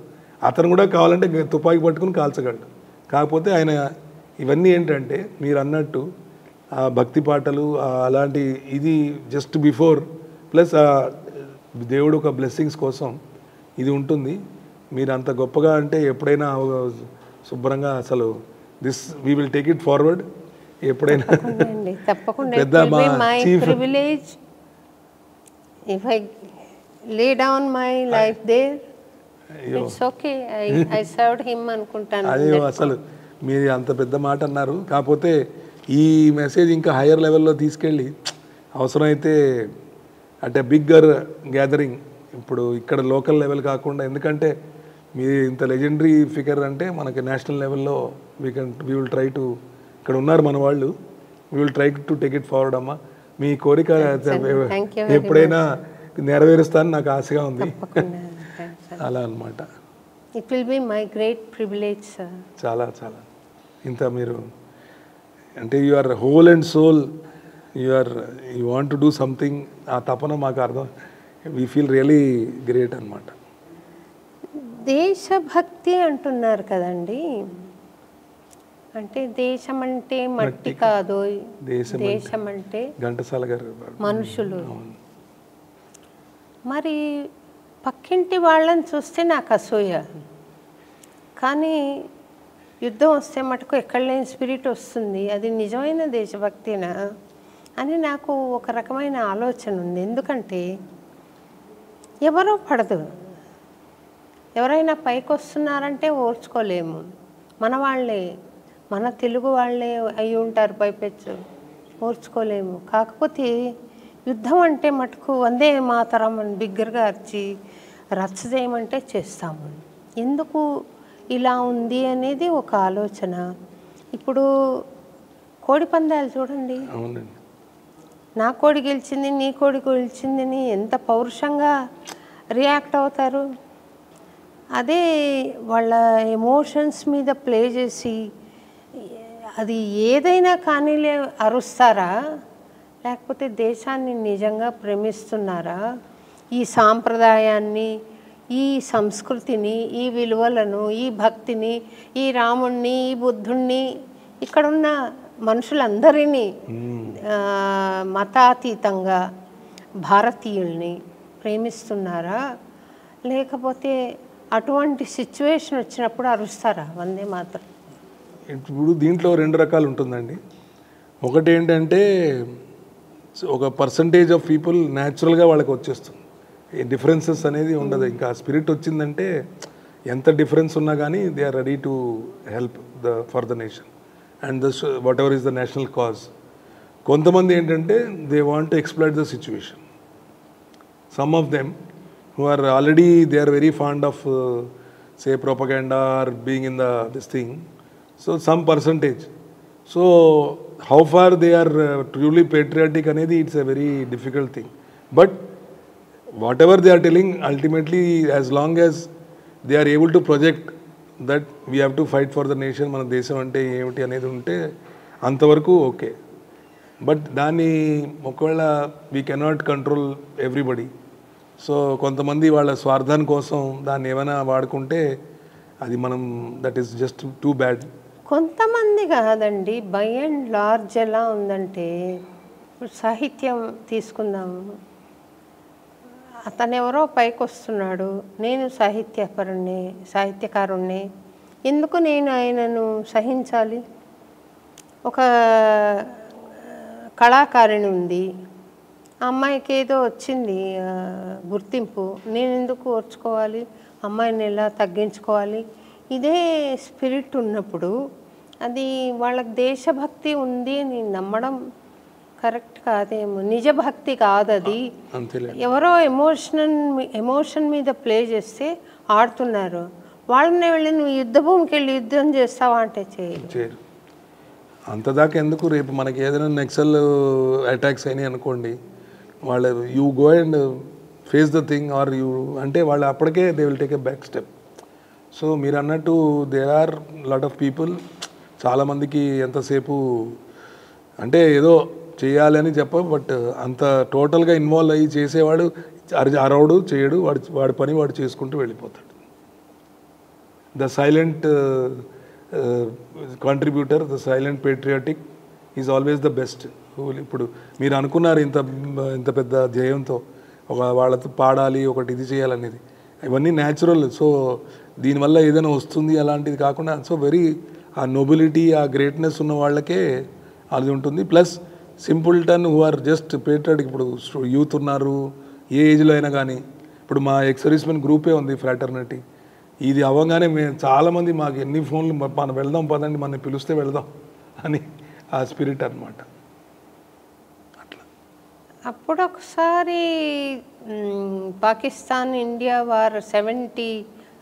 అతను కూడా కావాలంటే తుపాకీ పట్టుకుని కాల్చగలడు. కాకపోతే ఆయన ఇవన్నీ ఏంటంటే మీరు అన్నట్టు ఆ భక్తి పాటలు అలాంటి ఇది జస్ట్ బిఫోర్, ప్లస్ దేవుడు ఒక బ్లెస్సింగ్స్ కోసం ఇది ఉంటుంది. మీరు అంత గొప్పగా అంటే ఎప్పుడైనా శుభ్రంగా అసలు this we will take it forward. ఎప్పుడైనా పెద్ద మా chief if I lay down my life there, it's okay. I served him అనుకుంటాను. అదే అసలు మీరు అంత పెద్ద మాట అన్నారు. కాకపోతే ఈ మెసేజ్ ఇంకా హయ్యర్ లెవెల్లో తీసుకెళ్ళి అవసరమైతే అంటే బిగ్గర్ గ్యాదరింగ్, ఇప్పుడు ఇక్కడ లోకల్ లెవెల్ కాకుండా, ఎందుకంటే మీరు ఇంత లెజెండరీ ఫిగర్ అంటే మనకి నేషనల్ లెవెల్లో వీ విల్ ట్రై టు, ఇక్కడ ఉన్నారు మన వాళ్ళు, we will try to take it forward. అమ్మా మీ కోరిక ఎప్పుడైనా నెరవేరుస్తానని నాకు ఆశగా ఉంది. అలా అన్నమాట. It will be my great privilege sir. చాలా చాలా ఇంత మీరు అంటే you are whole and soul, you want to do something. ఆ తపన మాకు అర్థం, వీ ఫీల్ రియలీ గ్రేట్ అన్నమాట. దేశభక్తి అంటున్నారు కదండి, అంటే దేశం అంటే మట్టి కాదు, దేశం అంటే ఘంటసాల గారు మనుషులు. మరి పక్కింటి వాళ్ళని చూస్తే నాకు అసూయ, కానీ యుద్ధం వస్తే మటుకు ఎక్కడ లేని స్పిరిట్ వస్తుంది. అది నిజమైన దేశభక్తినా అని నాకు ఒక రకమైన ఆలోచన ఉంది. ఎందుకంటే ఎవరో పడదు, ఎవరైనా పైకి వస్తున్నారంటే ఓర్చుకోలేము. మన వాళ్ళే, మన తెలుగు వాళ్ళే అయి ఉంటారు పైపెచ్చు, ఓర్చుకోలేము. కాకపోతే యుద్ధం అంటే మటుకు వందే మాతరం అని బిగ్గరగా అరిచి రచ్చ చేయమంటే చేస్తాము. ఎందుకు ఇలా ఉంది అనేది ఒక ఆలోచన. ఇప్పుడు కోడి పందాలు చూడండి, అవునండి, నా కోడి గెలిచింది, నీ కోడి గెలిచింది అని ఎంత పౌరుషంగా రియాక్ట్ అవుతారు. అదే వాళ్ళ ఎమోషన్స్ మీద ప్లే చేసి అది ఏదైనా కానీ అరుస్తారా, లేకపోతే దేశాన్ని నిజంగా ప్రేమిస్తున్నారా? ఈ సాంప్రదాయాన్ని, ఈ సంస్కృతిని, ఈ విలువలను, ఈ భక్తిని, ఈ రాముణ్ణి, ఈ బుద్ధుణ్ణి, ఇక్కడున్న మనుషులందరినీ మతాతీతంగా భారతీయుల్ని ప్రేమిస్తున్నారా? లేకపోతే అటువంటి సిచ్యువేషన్ వచ్చినప్పుడు అరుస్తారా వందే మాత్రం? ఇప్పుడు దీంట్లో 2 రకాలు ఉంటుందండి. ఒకటి ఏంటంటే ఒక పర్సంటేజ్ ఆఫ్ పీపుల్ న్యాచురల్గా వాళ్ళకి వచ్చేస్తుంది, డిఫరెన్సెస్ అనేది ఉండదు. ఇంకా స్పిరిట్ వచ్చిందంటే ఎంత డిఫరెన్స్ ఉన్నా కానీ they are ready to help for the nation and whatever is the national cause. కొంతమంది ఏంటంటే they want to exploit the situation. Some of them who are already they are very fond of say propaganda or being in this thing, so some percentage. So how far they are truly patriotic anedi, it's a very difficult thing. But whatever they are telling, ultimately as long as they are able to project that we have to fight for the nation, మన దేశం అంటే ఏమిటి అనేది ఉంటే అంతవరకు ఓకే. బట్ దాన్ని ఒకవేళ we cannot control everybody. So కొంతమంది వాళ్ళ స్వార్థాని కోసం దాన్ని ఏమైనా వాడుకుంటే అది మనం that is just too bad. కొంతమంది కాదండి, బై అండ్ లార్జ్ ఎలా ఉందంటే, ఇప్పుడు సాహిత్యం తీసుకుందాము. అతను ఎవరో పైకి వస్తున్నాడు, నేను సాహిత్యకారుణ్ణి, ఎందుకు నేను ఆయనను సహించాలి? ఒక కళాకారిణి ఉంది, ఆ అమ్మాయికి ఏదో వచ్చింది గుర్తింపు, నేను ఎందుకు ఓర్చుకోవాలి? అమ్మాయిని ఎలా తగ్గించుకోవాలి? ఇదే స్పిరిట్ ఉన్నప్పుడు అది వాళ్ళకి దేశభక్తి ఉంది అని నమ్మడం కరెక్ట్ కాదేమో, నిజభక్తి కాదు అది. ఎవరో ఎమోషన్ మీద ప్లే చేస్తే ఆడుతున్నారు. వాళ్ళని వెళ్ళి నువ్వు యుద్ధభూమికి వెళ్ళి యుద్ధం చేస్తావా అంటే చేయరు. అంతదాకా ఎందుకు? రేపు మనకి ఏదైనా నక్సల్ అటాక్స్ అయినాయి అనుకోండి, వాళ్ళు you go and face the thing are you అంటే వాళ్ళు అప్పటికే they will take a back step. So మీరు అన్నట్టు there are lot of people, చాలామందికి ఎంతసేపు అంటే ఏదో చేయాలని బట్ అంత టోటల్గా ఇన్వాల్వ్ అయ్యి చేసేవాడు అరవడు, చేయడు, వాడి పని వాడు చేసుకుంటూ వెళ్ళిపోతాడు. The silent contributor, the silent patriotic is always the best. ఇప్పుడు మీరు అనుకున్నారు ఇంత పెద్ద ధ్యేయంతో వాళ్ళతో పాడాలి, ఒకటి ఇది చేయాలనేది, ఇవన్నీ న్యాచురల్. సో దీనివల్ల ఏదైనా వస్తుంది అలాంటిది కాకుండా, సో వెరీ ఆ నొబిలిటీ, ఆ గ్రేట్నెస్ ఉన్న వాళ్ళకే అది ఉంటుంది. Plus simpleton who are just patriotic. ఇప్పుడు యూత్ ఉన్నారు, ఏ ఏజ్లో అయినా కానీ. ఇప్పుడు మా ఎక్స్-సర్వీస్మెన్ గ్రూపే ఉంది, ఫ్రాటర్నిటీ. ఇది అవ్వగానే మేము చాలామంది మాకు ఎన్ని ఫోన్లు, మనం వెళ్దాం పదండి, మన పిలిస్తే వెళ్దాం అని ఆ స్పిరిట్ అన్నమాట. అట్లా అప్పుడు ఒకసారి పాకిస్తాన్ ఇండియా వార్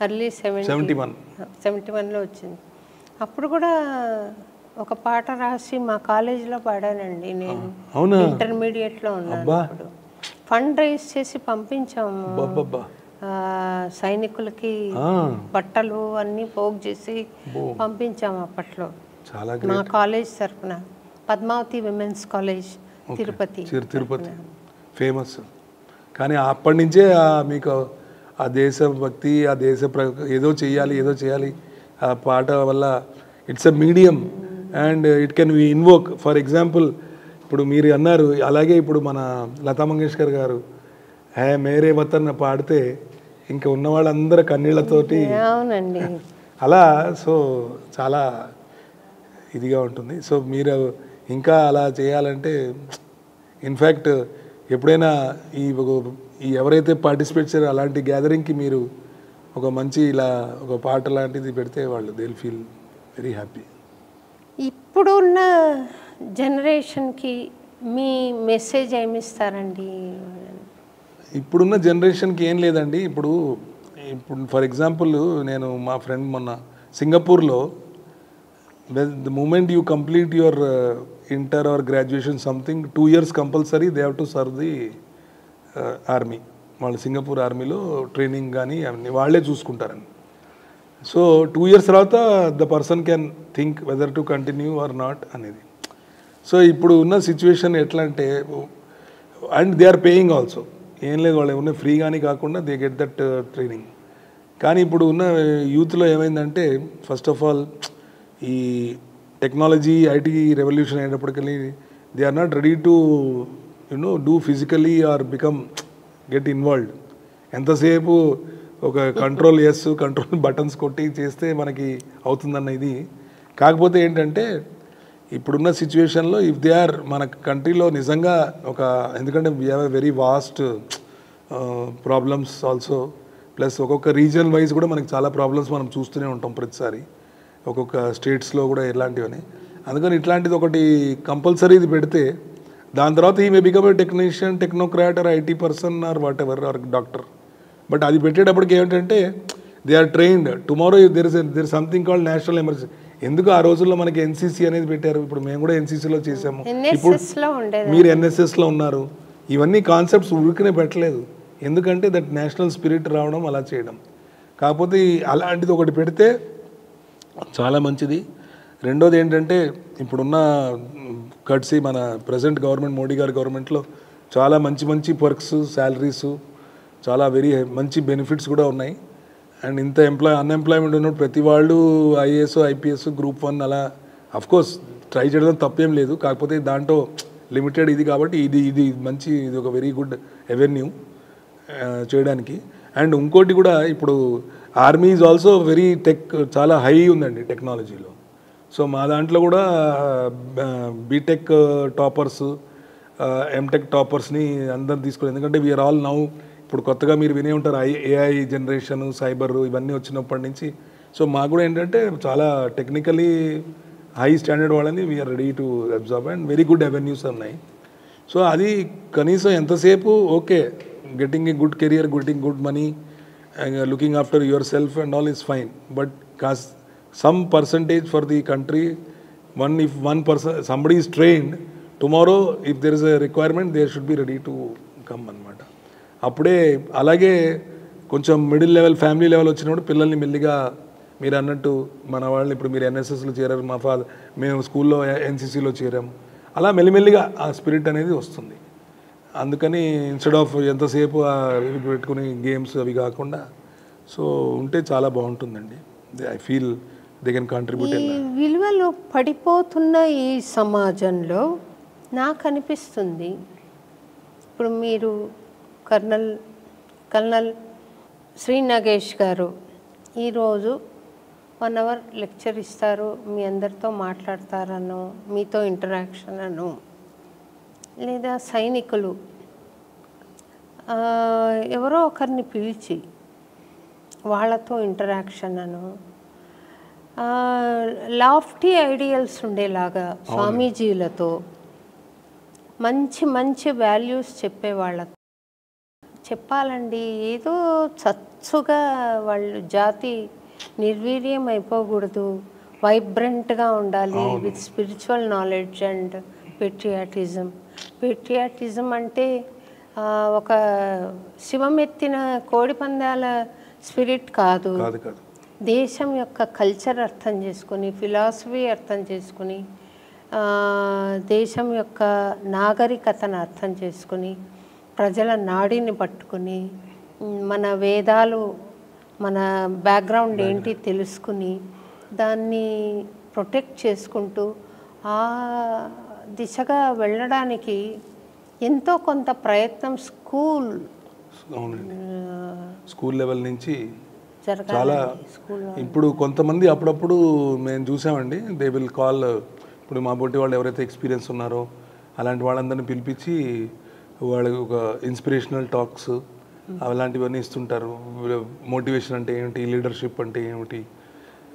ఎర్లీ 71లో వచ్చింది. అప్పుడు కూడా ఒక పాట రాసి మా కాలేజీలో పాడానండి నేను. ఇంటర్మీడియట్లో ఉన్నాను. అప్పుడు ఫండ్ రైజ్ చేసి పంపించాము సైనికులకి, బట్టలు అన్నీ పోగు చేసి పంపించాము అప్పట్లో మా కాలేజ్ తరఫున. Padmavati women's college, Tirupati famous. కానీ అప్పటి నుంచే మీకు ఆ దేశభక్తి, ఆ ఏదో చేయాలి ఆ పాట వల్ల it's a medium and it can we invoke. For example ఇప్పుడు మీరు అన్నారు, అలాగే ఇప్పుడు మన లతా మంగేష్కర్ గారు హే మేరే వతన్ పాడితే ఇంకా ఉన్న వాళ్ళందరూ కన్నీళ్లతోటి అలా, సో చాలా ఇదిగా ఉంటుంది. సో మీరు ఇంకా అలా చేయాలంటే, ఇన్ఫ్యాక్ట్ ఎప్పుడైనా ఈ ఎవరైతే పార్టిసిపేట్ చేయారో అలాంటి గ్యాదరింగ్కి మీరు ఒక మంచి ఇలా ఒక పాట లాంటిది పెడితే వాళ్ళు they will feel very happy. ఇప్పుడున్న జనరేషన్కి మీ మెసేజ్ ఏమిస్తారండి? ఇప్పుడున్న జనరేషన్కి ఏం లేదండి. ఇప్పుడు ఫర్ ఎగ్జాంపుల్ నేను మా ఫ్రెండ్ మొన్న సింగపూర్లో the moment you complete your inter or graduation something 2 years compulsory they have to serve the army. వాళ్ళు సింగపూర్ ఆర్మీలో ట్రైనింగ్ కానీ అవన్నీ వాళ్ళే చూసుకుంటారని. సో 2 years తర్వాత the person can think whether to continue or not అనేది. సో ఇప్పుడు ఉన్న సిచ్యువేషన్ ఎట్లా అంటే, and they are paying also, ఏం లేదు వాళ్ళు ఏమన్నా ఫ్రీ కానీ కాకుండా దే గెట్ దట్ ట్రైనింగ్. కానీ ఇప్పుడు ఉన్న యూత్లో ఏమైందంటే, ఫస్ట్ ఆఫ్ ఆల్ ఈ టెక్నాలజీ ఐటీ రెవల్యూషన్ అయినప్పటికీ they are not ready to do physically or become get involved. ఎంతసేపు ఒక కంట్రోల్ బటన్స్ కొట్టి చేస్తే మనకి అవుతుందన్న ఇది. కాకపోతే ఏంటంటే ఇప్పుడున్న సిచ్యువేషన్లో ఇఫ్ దే ఆర్ మన కంట్రీలో నిజంగా ఒక, ఎందుకంటే we have a very vast problems also, plus ఒక్కొక్క రీజన్ వైజ్ కూడా మనకి చాలా ప్రాబ్లమ్స్ మనం చూస్తూనే ఉంటాం ప్రతిసారి, ఒక్కొక్క స్టేట్స్లో కూడా ఇలాంటివని. అందుకని ఇట్లాంటిది ఒకటి కంపల్సరీ ఇది పెడితే దాని తర్వాత ఈ may become a technician, technocrat or IT person or whatever or doctor. But అది పెట్టేటప్పటికి ఏమిటంటే they are trained. Tomorrow there is something called national emergency. ఎందుకు ఆ రోజుల్లో మనకి ఎన్సీసీ అనేది పెట్టారు. ఇప్పుడు మేము కూడా ఎన్సీసీలో చేసాము, ఇప్పుడు మీరు ఎన్ఎస్ఎస్లో ఉన్నారు. ఇవన్నీ కాన్సెప్ట్స్ ఉరికినే పెట్టలేదు, ఎందుకంటే దట్ నేషనల్ స్పిరిట్ రావడం, అలా చేయడం. కాకపోతే అలాంటిది ఒకటి పెడితే చాలా మంచిది. రెండోది ఏంటంటే ఇప్పుడున్న కట్సి మన ప్రజెంట్ గవర్నమెంట్, మోడీ గారి గవర్నమెంట్లో చాలా మంచి మంచి పర్క్స్, శాలరీసు, చాలా వెరీ మంచి బెనిఫిట్స్ కూడా ఉన్నాయి. అండ్ ఇంత అన్ఎంప్లాయ్మెంట్ ఉన్నప్పుడు ప్రతి వాళ్ళు ఐఏఎస్, ఐపీఎస్, గ్రూప్ 1 అలా అఫ్కోర్స్ ట్రై చేయడం తప్పేం లేదు. కాకపోతే దాంట్లో లిమిటెడ్ ఇది కాబట్టి ఇది మంచి, ఇది ఒక వెరీ గుడ్ అవెన్యూ చేయడానికి. అండ్ ఇంకోటి కూడా ఇప్పుడు ఆర్మీ ఈజ్ ఆల్సో వెరీ చాలా హై ఉందండి టెక్నాలజీలో. సో మా దాంట్లో కూడా బీటెక్ టాపర్స్, ఎంటెక్ టాపర్స్ని అందరిని తీసుకుని, ఎందుకంటే వీఆర్ ఆల్ నౌ, ఇప్పుడు కొత్తగా మీరు వినే ఉంటారు ఏఐ జనరేషన్, సైబర్ ఇవన్నీ వచ్చినప్పటి నుంచి. సో మాకు కూడా ఏంటంటే చాలా టెక్నికలీ హై స్టాండర్డ్ వాళ్ళని we are ready to observe and very good avenues ఉన్నాయి. సో అది కనీసం ఎంతసేపు okay, getting a good career, getting good money, looking after yourself and all is fine. But some percentage for the country, if one person, somebody is trained, tomorrow if there is a requirement they should be ready to come అన్నమాట. అప్పుడే అలాగే కొంచెం మిడిల్ లెవెల్, ఫ్యామిలీ లెవెల్ వచ్చినప్పుడు పిల్లల్ని మెల్లిగా మీరు అన్నట్టు మన వాళ్ళని, ఇప్పుడు మీరు ఎన్ఎస్ఎస్లో చేరారు, మేము స్కూల్లో ఎన్సీసీలో చేరాము, అలా మెల్లిమెల్లిగా ఆ స్పిరిట్ అనేది వస్తుంది. అందుకని ఇన్స్టెడ్ ఆఫ్ ఎంతసేపు పెట్టుకుని గేమ్స్ అవి కాకుండా సో ఉంటే చాలా బాగుంటుందండి. I feel they can contribute. ఈ విలువలు పడిపోతున్న ఈ సమాజంలో నాకు అనిపిస్తుంది, ఇప్పుడు మీరు కర్నల్ శ్రీ నాగేష్ గారు ఈరోజు 1 hour లెక్చర్ ఇస్తారు, మీ అందరితో మాట్లాడతారనో, మీతో ఇంటరాక్షన్ అను, లేదా సైనికులు ఎవరో ఒకరిని పిలిచి వాళ్ళతో ఇంటరాక్షన్ అను, లాఫ్టీ ఐడియల్స్ ఉండేలాగా స్వామీజీలతో మంచి మంచి వాల్యూస్ చెప్పేవాళ్ళతో చెప్పాలండి. ఏదో చచ్చుగా వాళ్ళు జాతి నిర్వీర్యం అయిపోకూడదు, వైబ్రెంట్గా ఉండాలి with spiritual knowledge and patriotism అంటే ఒక శివమెత్తిన కోడిపందాల స్పిరిట్ కాదు. దేశం యొక్క కల్చర్ అర్థం చేసుకొని, ఫిలాసఫీ అర్థం చేసుకుని, దేశం యొక్క నాగరికతను అర్థం చేసుకుని, ప్రజల నాడిని పట్టుకుని, మన వేదాలు, మన బ్యాక్గ్రౌండ్ ఏంటి తెలుసుకుని, దాన్ని ప్రొటెక్ట్ చేసుకుంటూ ఆ దిశగా వెళ్ళడానికి ఎంతో కొంత ప్రయత్నం స్కూల్ లెవెల్ నుంచి చాలా. ఇప్పుడు కొంతమంది అప్పుడప్పుడు మేము చూసామండి, దే విల్ కాల్, ఇప్పుడు మా బొట్టి వాళ్ళు ఎవరైతే ఎక్స్పీరియన్స్ ఉన్నారో అలాంటి వాళ్ళందరినీ పిలిపించి వాళ్ళకి ఒక ఇన్స్పిరేషనల్ టాక్స్ అలాంటివన్నీ ఇస్తుంటారు. మోటివేషన్ అంటే ఏమిటి, లీడర్షిప్ అంటే ఏమిటి,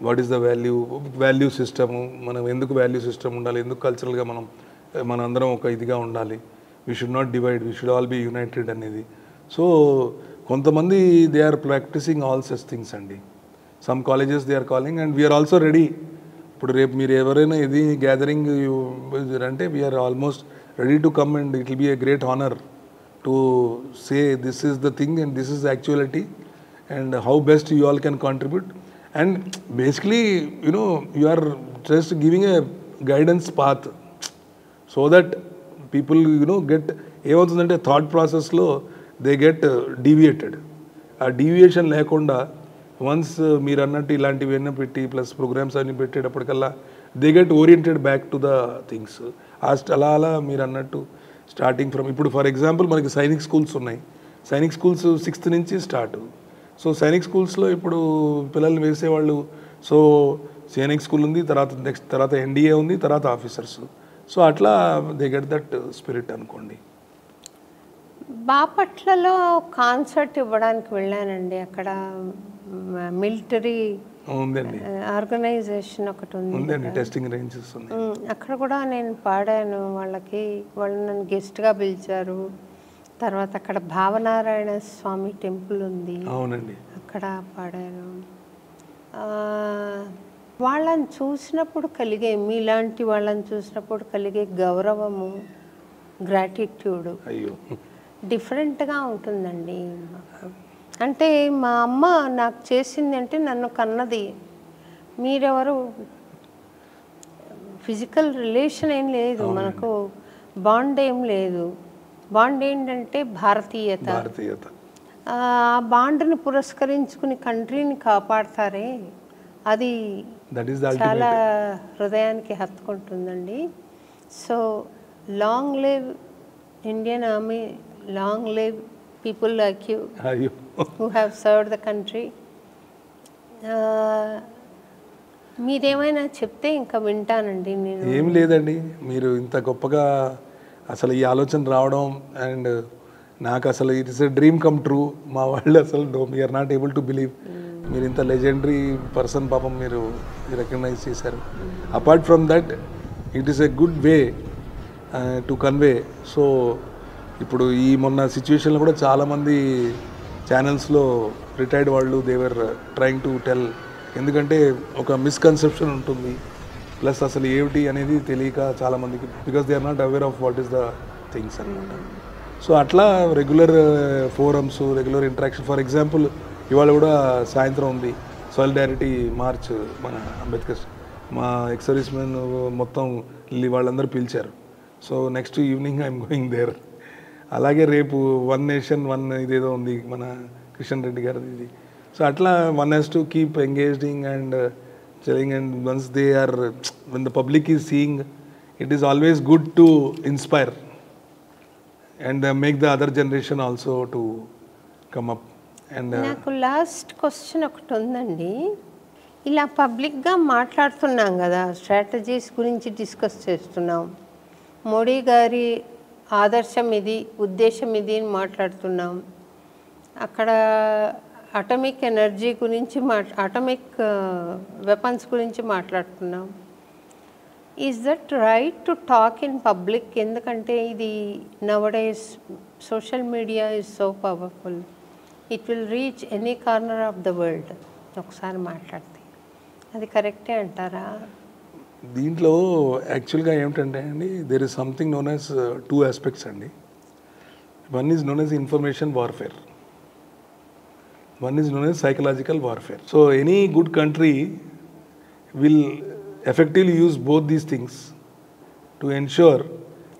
what is the value system, మనం ఎందుకు వాల్యూ సిస్టమ్ ఉండాలి, ఎందుకు కల్చరల్గా మన అందరం ఒక ఇదిగా ఉండాలి, we should not divide, we should all be united అనేది. సో కొంతమంది they are practising all such things అండి. Some colleges they are calling and we are also ready. ఇప్పుడు రేపు మీరు ఎవరైనా ఇది గ్యాదరింగ్ అంటే we are almost ready to come and it will be a great honour to say this is the thing and this is the actuality and how best you all can contribute. And basically you are just giving a guidance path so that people get ఏమవుతుందంటే థాట్ ప్రాసెస్లో దే గెట్ డీవియేటెడ్. ఆ డీవియేషన్ లేకుండా వన్స్ మీరు అన్నట్టు ఇలాంటివి అన్నీ పెట్టి ప్లస్ ప్రోగ్రామ్స్ అన్ని పెట్టేటప్పటికల్లా they get oriented back to the things. అలా మీరు అన్నట్టు స్టార్టింగ్ ఫ్రమ్ ఇప్పుడు ఫర్ ఎగ్జాంపుల్ మనకి సైనిక్ స్కూల్స్ ఉన్నాయి. సైనిక్ స్కూల్స్ 6th నుంచి స్టార్ట్. సో సైనిక్ స్కూల్స్లో ఇప్పుడు పిల్లల్ని వేసేవాళ్ళు, సో సైనిక్ స్కూల్ ఉంది, తర్వాత ఎన్డీఏ ఉంది, తర్వాత ఆఫీసర్స్. సో అట్లా దే గెట్ దట్ స్పిరిట్ అనుకోండి. బాపట్లలో కాన్సర్ట్ ఇవ్వడానికి వెళ్ళానండి. అక్కడ మిలిటరీ ఉందండి, ఆర్గనైజేషన్ ఒకటి ఉందండి, టెస్టింగ్ రేంజెస్ ఉన్నాయి. అక్కడ కూడా నేను పాడాను. వాళ్ళు నన్ను గెస్ట్గా పిలిచారు. తర్వాత అక్కడ భావనారాయణ స్వామి టెంపుల్ ఉంది, అవునండి, అక్కడ పాడాను. వాళ్ళని చూసినప్పుడు మీలాంటి వాళ్ళని చూసినప్పుడు కలిగే గౌరవము, గ్రాటిట్యూడ్ అయ్యో డిఫరెంట్గా ఉంటుందండి. అంటే మా అమ్మ నాకు చేసింది అంటే నన్ను కన్నది. మీరెవరు, ఫిజికల్ రిలేషన్ ఏం లేదు, మనకు బాండ్ ఏం లేదు. బాండ్ ఏంటంటే భారతీయత. ఆ బాండ్ని పురస్కరించుకుని కంట్రీని కాపాడతారే, అది చాలా హృదయానికి హత్తుకుంటుందండి. So long live Indian army, long live people like you who have served the country. మీరేమైనా చెప్తే ఇంకా వింటానండి నేను. ఏం లేదండి, మీరు ఇంత గొప్పగా అసలు ఈ ఆలోచన రావడం అండ్ నాకు అసలు it is a dream come true. మా వాళ్ళు అసలు we are not able to believe మీరు ఇంత లెజెండరీ పర్సన్ పాపం మీరు రికగ్నైజ్ చేశారు. Apart from that it is a good way to convey. So ఇప్పుడు ఈ మొన్న సిచ్యువేషన్లో కూడా చాలామంది ఛానల్స్లో రిటైర్డ్ వాళ్ళు దేవర్ ట్రయింగ్ టు టెల్, ఎందుకంటే ఒక మిస్కన్సెప్షన్ ఉంటుంది, ప్లస్ అసలు ఏమిటి అనేది తెలియక చాలామందికి, because they are not aware of what is the things అనమాట. సో అట్లా regular forums, regular interaction. For example ఇవాళ కూడా సాయంత్రం ఉంది సాలిడారిటీ మార్చ్, మన అంబేద్కర్ మా ఎక్స్ సర్వీస్ మెన్ మొత్తం వాళ్ళందరూ పిలిచారు. So next evening I'm going there. అలాగే రేపు 1 Nation 1 ఇదేదో ఉంది మన కిషన్ రెడ్డి గారిది ఇది. సో అట్లా one has to keep engaging and telling, and once they are, when the public is seeing, it is always good to inspire and make the other generation also to come up. And నాకు లాస్ట్ క్వశ్చన్ ఒకటి ఉందండి. ఇలా పబ్లిక్గా మాట్లాడుతున్నాం కదా, స్ట్రాటజీస్ గురించి డిస్కస్ చేస్తున్నాం, మోడీ గారి ఆదర్శం ఇది, ఉద్దేశం ఇది అని మాట్లాడుతున్నాం. అక్కడ అటమిక్ ఎనర్జీ గురించి అటమిక్ వెపన్స్ గురించి మాట్లాడుతున్నాం. Is that right to talk in public? ఎందుకంటే ఇది nowadays social media is so powerful, it will reach any corner of the world. ఒకసారి మాట్లాడితే అది కరెక్టే అంటారా? దీంట్లో యాక్చువల్గా ఏమిటంటే అండి, there is something known as 2 aspects అండి. One is known as information warfare, one is known as psychological warfare. So any good country will effectively use both these things to ensure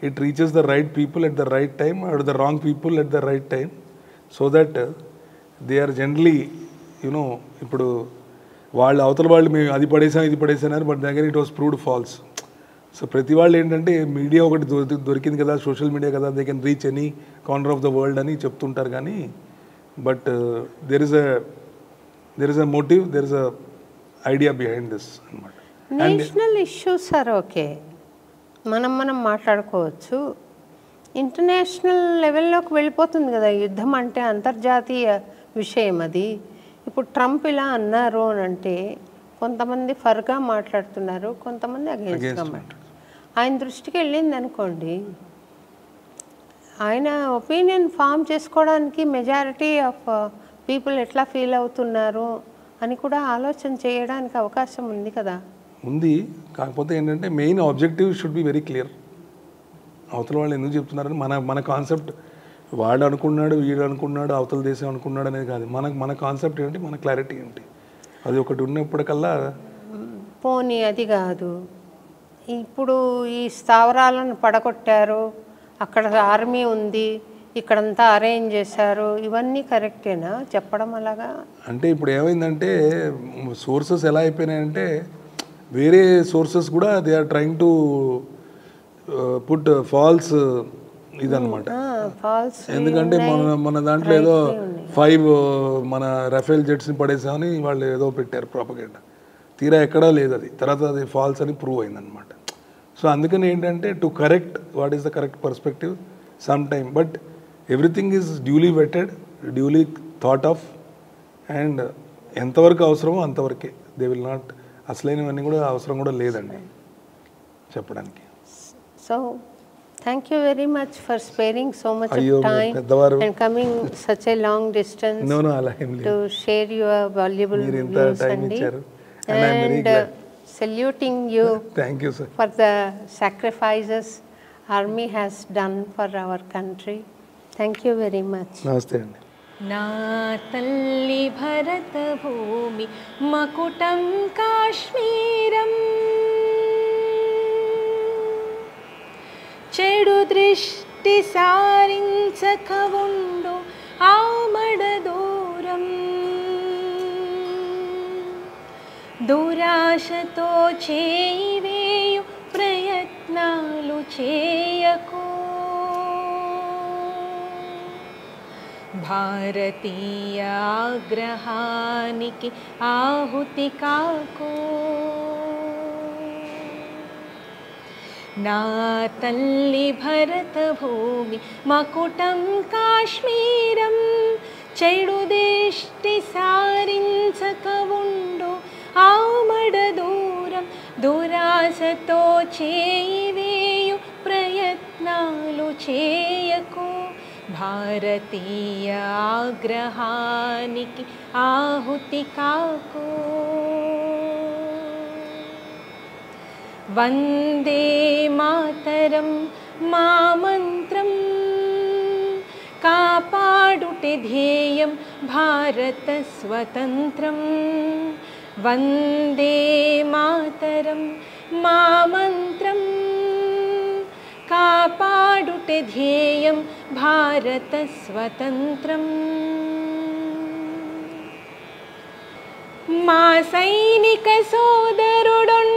it reaches the right people at the right time or the wrong people at the right time, so that they are generally, ఇప్పుడు వాళ్ళు అవతల వాళ్ళు మేము అది పడేసాం ఇది పడేసాను, బట్ దగ్గర it was proved false. So ప్రతి వాళ్ళు ఏంటంటే మీడియా ఒకటి దొరికింది కదా, సోషల్ మీడియా కదా, they can reach any corner of the world అని చెప్తుంటారు. కానీ but there is a motive, there is a idea behind this అన్నమాట. నేషనల్ ఇష్యూస్ సార్ ఓకే, మనం మాట్లాడుకోవచ్చు. ఇంటర్నేషనల్ లెవెల్లోకి వెళ్ళిపోతుంది కదా యుద్ధం అంటే, అంతర్జాతీయ విషయం అది. ఇప్పుడు ట్రంప్ ఇలా అన్నారు అని అంటే కొంతమంది ఫర్గా మాట్లాడుతున్నారు, కొంతమంది అగేన్స్ట్గా మాట్లాడుతున్నారు. ఆయన దృష్టికి వెళ్ళింది అనుకోండి, ఆయన ఒపీనియన్ ఫామ్ చేసుకోవడానికి మెజారిటీ ఆఫ్ పీపుల్ ఎట్లా ఫీల్ అవుతున్నారు అని కూడా ఆలోచన చేయడానికి అవకాశం ఉంది కదా. ఉంది, కాకపోతే ఏంటంటే main objective should be very clear. అవతల వాళ్ళు ఎందుకు చెప్తున్నారని మన కాన్సెప్ట్, వాడు అనుకున్నాడు, వీడు అనుకున్నాడు, అవతల దేశం అనుకున్నాడు అనేది కాదు. మన కాన్సెప్ట్ ఏంటి, మన క్లారిటీ ఏంటి, అది ఒకటి ఉన్నప్పటికల్లా. పోనీ అది కాదు, ఇప్పుడు ఈ స్థావరాలను పడగొట్టారు, అక్కడ ఆర్మీ ఉంది, ఇక్కడంతా అరేంజ్ చేశారు, ఇవన్నీ కరెక్టేనా చెప్పడం అలాగా? అంటే ఇప్పుడు ఏమైందంటే సోర్సెస్ ఎలా అయిపోయినాయంటే వేరే సోర్సెస్ కూడా they are trying to put false ఇదన్నమాట. ఎందుకంటే మన దాంట్లో ఏదో 5 మన రఫేల్ జెట్స్ని పడేసామని వాళ్ళు ఏదో పెట్టారు ప్రాపగెండా, తీరా ఎక్కడా లేదు అది, తర్వాత అది ఫాల్స్ అని ప్రూవ్ అయిందనమాట. సో అందుకని ఏంటంటే to correct what is the correct perspective some time, but everything is duly vetted, duly thought of, and ఎంతవరకు అవసరమో అంతవరకే. దే విల్ నాట్, అసలైనవన్నీ కూడా అవసరం కూడా లేదండి చెప్పడానికి. So thank you very much for sparing so much time and coming such a long distance to share your valuable views అండి. And saluting you. Thank you, sir. For the sacrifices army has done for our country. Thank you very much. Namaste andi. నా తల్లి భరత భూమి మకుటం కాశ్మీరం, చెడు దృష్టి సారించక ఉండు ఆమడ దూరం, దురాశతో చేయివేయు ప్రయత్నాలు చేయకు, భారతీయ ఆగ్రహానికి ఆహుతి కాకు. నా తల్లి భరత భూమి మకుటం కాశ్మీరం, చెడు దృష్టి సారించక ఉండు ఆమడ దూరం, దురాశతో చేయివేయు ప్రయత్నాలు చేయకు, భారతీయ ఆగ్రహానికి ఆహుతి కాకు. వందే మాతరం మా మంత్రం, కాపాడుటే ధ్యేయం భారత స్వతంత్రం. వందే మాతరం మా మంత్రం, కాపాడుటే ధ్యేయం భారత స్వతంత్రం. మా సైనిక సోదరుడొంటరివాడు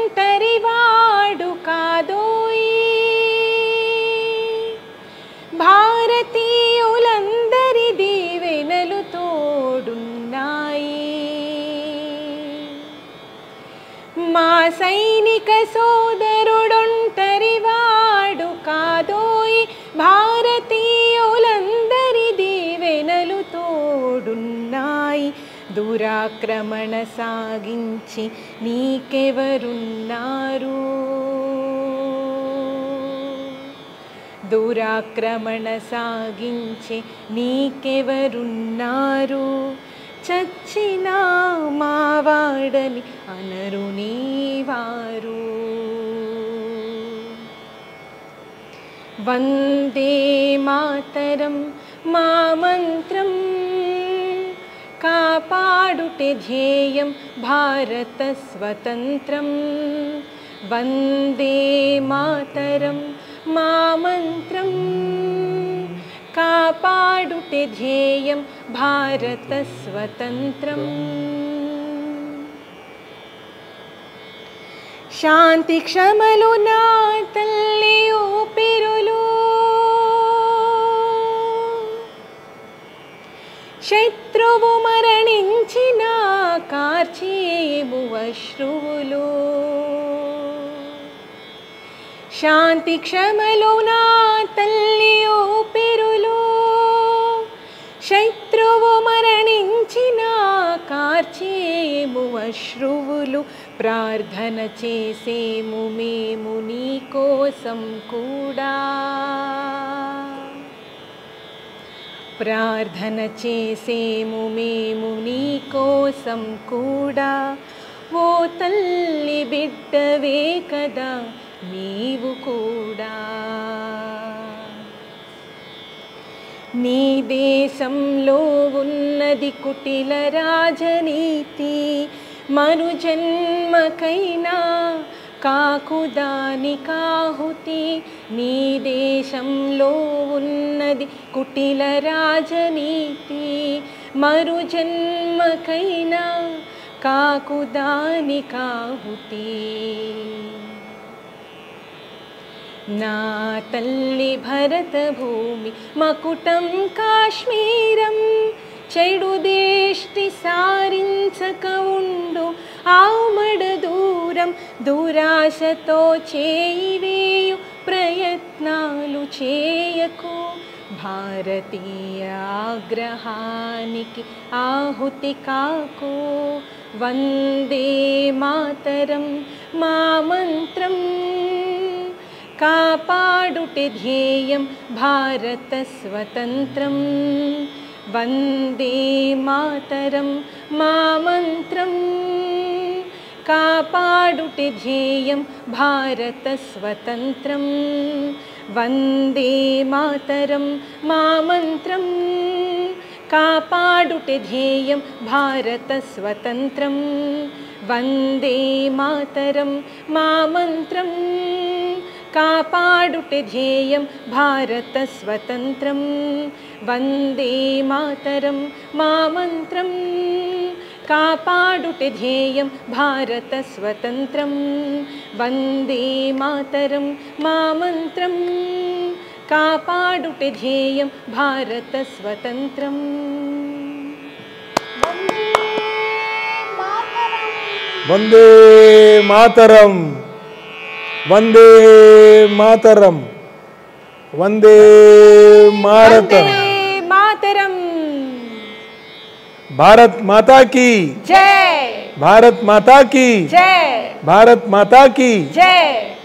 కాదోయి, భారతీయులందరి దీవెనలు తోడున్నాయి. మా సైనిక సోదరుడొంటరివాడు కాదోయి, భారతీయులందరి దీవెనలు తోడున్నాయి. దురాక్రమణ సాగించి నీకెవరున్నారు, దురాక్రమణ సాగించి నీకెవరున్నారు, చచ్చినా మావాడని అనరు నీవారు. వందే మాతరం మా మంత్రం, కాపాడుటే ధ్యేయం భారత స్వతంత్రం. వందే మాతరం మా మంత్రం, కాపాడుటే ధ్యేయం భారత స్వతంత్రం. శాంతి క్షమలు నా తల్లి ఊపిరులు, శత్రువు మరణించిన కార్చేము అశ్రువులు. శాంతి క్షమలు నా తల్లి ప్రార్థన చేసేము మేము నీ కోసం కూడా. ప్రార్థన చేసేము మేము నీ కోసం కూడా. ఓ తల్లి బిడ్డవే కదా నీవు కూడా. నీ దేశంలో ఉన్నది కుటిల రాజనీతి, మరు జన్మకైనా కాకుదాని కాహుతి. నీ దేశంలో ఉన్నది కుటిల రాజనీతి, మరు జన్మకైనా కాకుదాని కాహుతి. నా తల్లి భరత భూమి మకుటం కాశ్మీరం, చెడు దేష్టి సారించక ఉండు ఆమడ దూరం. దురాశతో చేయివేయు ప్రయత్నాలు చేయకు, భారతీయ ఆగ్రహానికి ఆహుతి కాకు. వందే మాతరం మా మంత్రం, కాపాడుటే ధ్యేయం భారత స్వతంత్రం. వందే మాతరం మా మంత్రం, కాపాడుటే ధ్యేయం భారత స్వతంత్రం. వందే మాతరం మా మంత్రం, కాపాడుటే ధ్యేయం భారత స్వతంత్రం. వందే మాతరం మా మంత్రం, కాపాడుటే ధ్యేయం భారత స్వతంత్రం. వందే మాతరం మా మంత్రం, కాపాడుటే ధ్యేయం భారత స్వతంత్రం. వందే మాతరం మా మంత్రం, కాపాడుటే ధ్యేయం భారత స్వతంత్రం. వందే మాతరం, వందే మాతరం, వందే మాతరం. మాతరం. భారత్ మాతా की జై. भारत माता की జై. भारत माता की జై.